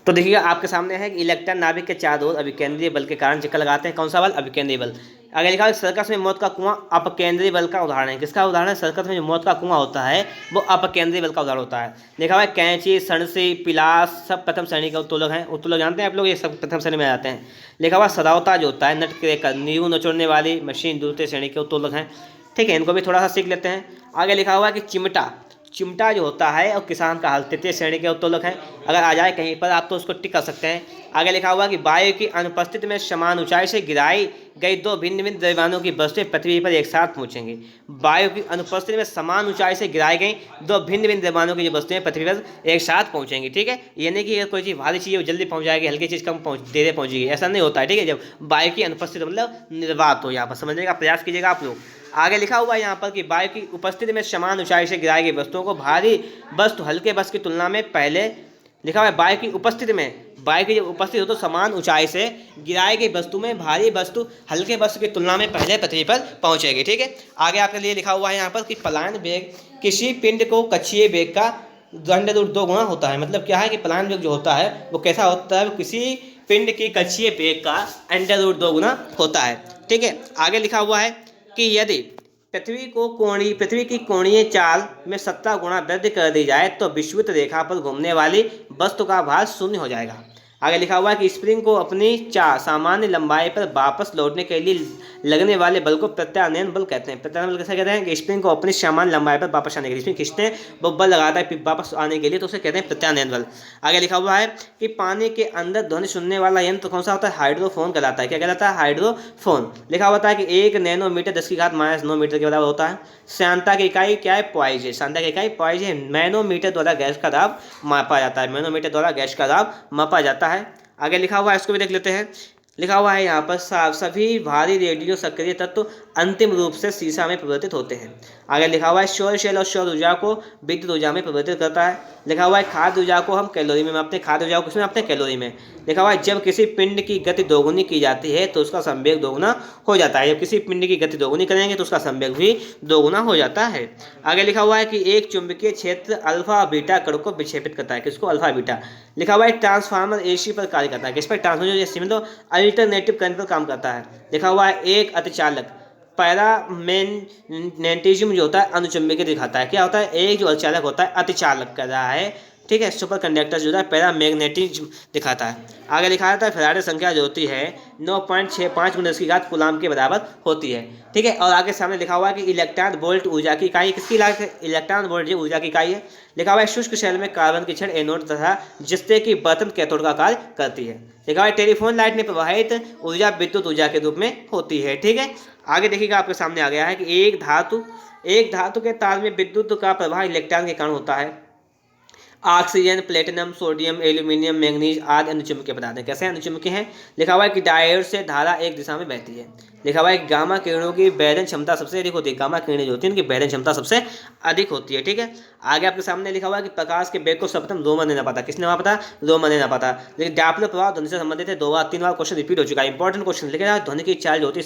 तो देखिएगा आपके सामने है कि इलेक्ट्रॉन नाभिक के चारों ओर अभिकेंद्रीय बल के कारण चक्कर लगाते हैं। कौन सा बल, अभिकेंद्रीय बल। आगे लिखा है सर्कस में मौत का कुआं अपकेंद्रीय बल का उदाहरण है। किसका उदाहरण है, सर्कस में जो मौत का कुआं होता है वो अपकेंद्रीय बल का उदाहरण होता है। लिखा हुआ है कैंची, सणसी, पिलास सब प्रथम श्रेणी के उत्तोलक हैं। उत्तोलक जानते हैं आप लोग, ये सब प्रथम श्रेणी में आते हैं। लिखा हुआ सदावता जो होता है, नट क्रेकर, नींव नचोड़ने वाली मशीन द्वितीय श्रेणी के उत्तोलक हैं। ठीक है, इनको भी थोड़ा सा सीख लेते हैं। आगे लिखा हुआ है कि चिमटा, चिमटा जो होता है और किसान का हल तृतीय श्रेणी के उत्तोलक है। अगर आ जाए कहीं पर आप तो उसको टिक कर सकते हैं। आगे लिखा हुआ कि वायु की अनुपस्थिति में समान ऊंचाई से गिराई गई दो भिन्न भिन्न द्रव्यमानों की वस्तुएं पृथ्वी पर एक साथ पहुंचेंगी। वायु की अनुपस्थिति में समान ऊंचाई से गिराई गई दो भिन्न भिन्न द्रव्यमानों की जो वस्तुएं पृथ्वी पर एक साथ पहुंचेंगी। ठीक है, ये नहीं कि अगर कोई चीज़ भारी चीज़ वो जल्दी पहुंच जाएगी, हल्की चीज़ कम देर पहुंचेगी, ऐसा नहीं होता है। ठीक है, जब वायु की अनुपस्थिति मतलब निर्वात हो, यहाँ पर समझने का प्रयास कीजिएगा आप लोग। आगे लिखा हुआ है यहाँ पर कि वायु की उपस्थिति में समान ऊंचाई से गिराई गई वस्तुओं को भारी वस्तु हल्के वस्तु की तुलना में पहले, लिखा हुआ है वायु की उपस्थिति में, वायु की जब उपस्थिति हो तो समान ऊंचाई से गिराई गई वस्तु में भारी वस्तु हल्के वस्तु की तुलना में पहले पृथ्वी पर पहुंचेगी। ठीक है, आगे आपके लिए लिखा हुआ है यहाँ पर कि पलायन वेग किसी पिंड को कक्षीय वेग का √2 गुना होता है। मतलब क्या है कि पलायन वेग जो होता है वो कैसा होता है, वो किसी पिंड की कक्षीय वेग का √2 गुना होता है। ठीक है, आगे लिखा हुआ है कि यदि पृथ्वी की कोणीय चाल में 17 गुना वृद्धि कर दी जाए तो विषुवत रेखा पर घूमने वाली वस्तु का भार 0 हो जाएगा। आगे लिखा हुआ है कि स्प्रिंग को अपनी सामान्य लंबाई पर वापस लौटने के लिए लगने वाले बल को प्रत्यानयन बल कहते हैं। प्रत्यानयन बल कैसे कहते हैं कि स्प्रिंग को अपनी सामान्य लंबाई पर वापस आने के लिए, स्प्रिंग खींचते हैं वो बल लगाता है वापस आने के लिए, तो उसे कहते हैं प्रत्यानयन बल। आगे लिखा हुआ है कि पानी के अंदर ध्वनि सुनने वाला यंत्र कौन सा होता है, हाइड्रोफोन कहलाता है। क्या कहलाता है, हाइड्रोफोन। लिखा होता है कि 1 नैनोमीटर 10⁻⁹ मीटर के बराबर होता है। श्यानता की इकाई क्या है, पॉइज है। श्यानता की इकाई पॉइज है। मैनोमीटर द्वारा गैस का दाब मापा जाता है, मैनोमीटर द्वारा गैस का दाब मापा जाता है। आगे लिखा हुआ है, इसको भी देख लेते हैं। लिखा हुआ है यहाँ पर सभी भारी रेडियो सक्रिय तत्व अंतिम रूप से सीसा में परिवर्तित होते हैं। आगे लिखा हुआ है सौर शेल और सौर ऊर्जा को विद्युत ऊर्जा में परिवर्तित करता है। लिखा हुआ है खाद्य ऊर्जा को हम कैलोरी में मापते हैं, खाद्य ऊर्जा को किसमें मापते हैं, कैलोरी में। लिखा हुआ है जब किसी पिंड की गति दोगुनी की जाती है तो उसका संवेग दोगुना हो जाता है। जब किसी पिंड की गति दोगुनी करेंगे तो उसका संवेग भी दोगुना हो जाता है। आगे लिखा हुआ है कि एक चुंबकीय क्षेत्र अल्फा बीटा कण को विक्षेपित करता है। किसको, अल्फा बीटा। लिखा हुआ है ट्रांसफार्मर एसी पर कार्य करता है। किस पर, ट्रांसफार्मर मतलब अल्टरनेटिव करंट पर काम करता है। लिखा हुआ है एक अतिचालक पैरामैग्नेटिज्म जो होता है अनुचुंबकीय दिखाता है। क्या होता है, एक जो अतिचालक होता है अतिचालक कर रहा है। ठीक है, सुपर कंडक्टर जो होता है पैरामैग्नेटिज्म दिखाता है। आगे लिखा जाता है फैराडे संख्या जो होती है 9.65 × 10⁻³ कूलाम के बराबर होती है। ठीक है, और आगे सामने लिखा हुआ है कि इलेक्ट्रॉन वोल्ट ऊर्जा की इकाई, किसकी इलेक्ट्रॉन वोल्ट जो ऊर्जा की इकाई है। लिखा हुआ है शुष्क शेल में कार्बन की छड़ एनोड तथा जिससे कि बर्तन कैथोड का कार्य करती है। लिखा हुआ है टेलीफोन लाइट में प्रवाहित ऊर्जा विद्युत ऊर्जा के रूप में होती है। ठीक है, आगे देखिएगा आपके सामने आ गया है कि एक धातु के तार में विद्युत का प्रवाह इलेक्ट्रॉन के कारण होता है। Oxygen, platinum, sodium, aluminium, manganese आदि अनुचुंबकीय पदार्थ हैं। कैसे अनुचुंबकीय हैं। लिखा हुआ है कि डायोड से धारा एक दिशा में बहती है। लिखा हुआ है गामा किरणों की बैरन क्षमता सबसे अधिक होती है। गामा किरणें जो होती हैं उनकी बैरन क्षमता सबसे अधिक होती है। ठीक है, आगे आपके सामने लिखा हुआ है कि प्रकाश के वेग को सर्वप्रथम रोमन ने नापा था। किसने नापा था, रोमन ने नापा था। लेकिन डॉपलर प्रभाव ध्वनि से संबंधित है। 2 बार क्वेश्चन रिपीट हो चुका है, इंपॉर्टेंट क्वेश्चन। लिखा है ध्वनि की चाल जो होती है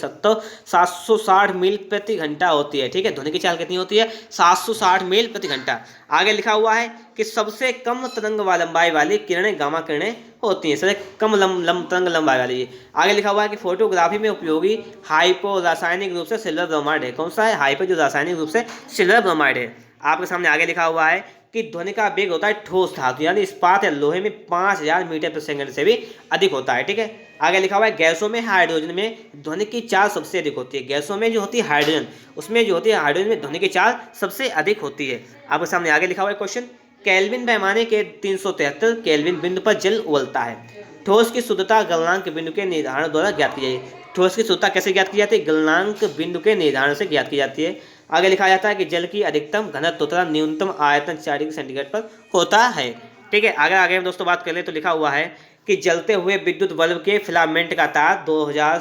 760 मील प्रति घंटा होती है। ठीक है, ध्वनि की चाल कितनी होती है, 760 मील प्रति घंटा। आगे लिखा हुआ है कि सबसे कम तरंग लंबाई वाली किरणें गामा किरणें होती हैं, सबसे कम तरंग लंबाई वाली। आगे लिखा हुआ है कि फोटोग्राफी में उपयोगी हाइपो रासायनिक रूप से सिल्वर ब्रोमाइड है। कौन सा है, हाइपो जो रासायनिक रूप से सिल्वर ब्रोमाइड है। आपके सामने आगे लिखा हुआ है कि ध्वनि का वेग होता है ठोस धातु यानी इस्पात या लोहे में 5000 मीटर प्रति सेकंड से भी अधिक होता है। ठीक है, आगे लिखा हुआ है गैसों में हाइड्रोजन में ध्वनि की चाल सबसे अधिक होती है। गैसों में जो होती है हाइड्रोजन, उसमें जो होती है हाइड्रोजन में ध्वनि की चाल सबसे अधिक होती है। आपके सामने आगे लिखा हुआ है क्वेश्चन, केल्विन पैमाने के 373 केल्विन बिंदु पर जल उबलता है। ठोस की शुद्धता गलनांक बिंदु के निर्धारण द्वारा ज्ञात की जाएगी। ठोस की शुद्धता कैसे ज्ञात की जाती है, गलनांक बिंदु के निर्धारण से ज्ञात की जाती है। आगे लिखा जाता है कि जल की अधिकतम घनत्व तथा न्यूनतम आयतन 4 डिग्री सेंटीग्रेड पर होता है। ठीक है, अगर आगे हम दोस्तों बात कर ले तो लिखा हुआ है कि जलते हुए विद्युत बल्ब के फिलामेंट का तार 2000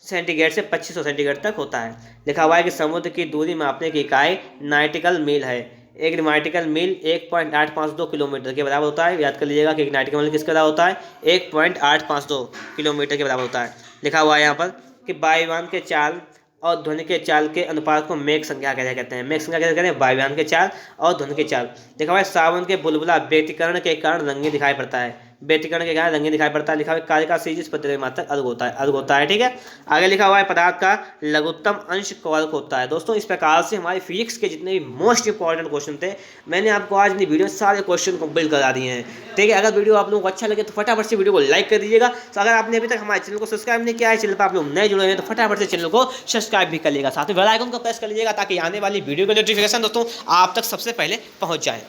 सेंटीग्रेड से 2500 सेंटीग्रेड तक होता है। लिखा हुआ है कि समुद्र की दूरी मापने की इकाई नाटिकल मील है। एक नाटिकल मील 1.852 किलोमीटर के बराबर होता है। याद कर लीजिएगा कि एक नाटिकल मील किसके बराबर होता है, 1.852 किलोमीटर के बराबर होता है। लिखा हुआ है यहाँ पर कि वायुयान के चाल और ध्वनि के चाल के अनुपात को मेघ संख्या कहते हैं। मेघ संख्या कैसे कहते हैं, वायुयान के चाल और ध्वनि के चाल। लिखा हुआ है सावन के बुलबुला व्यतिकरण के कारण रंगीन दिखाई पड़ता है। व्यतिकरण के कारण रंगीन दिखाई पड़ता है। लिखा हुआ है कार्य का सीजिस प्रत्येक मात्रक अर्घ होता है। ठीक है, आगे लिखा हुआ है पदार्थ का लघुत्तम अंश क्वार्क होता है। दोस्तों इस प्रकार से हमारे फिजिक्स के जितने भी मोस्ट इंपॉर्टेंट क्वेश्चन थे मैंने आपको आज अपनी वीडियो सारे क्वेश्चन कंप्लीट करा दिए हैं। ठीक है, अगर वीडियो आप लोगों को अच्छा लगे तो फटाफट से वीडियो को लाइक कर दीजिएगा। तो अगर आपने अभी तक हमारे चैनल को सब्सक्राइब नहीं किया है, चैनल पर आप लोग नए जुड़े हैं तो फटाफट से चैनल को सब्सक्राइब भी कर लीजिएगा, साथ ही बेल आइकन को प्रेस कर लीजिएगा ताकि आने वाली वीडियो का नोटिफिकेशन दोस्तों आप तक सबसे पहले पहुंच जाए।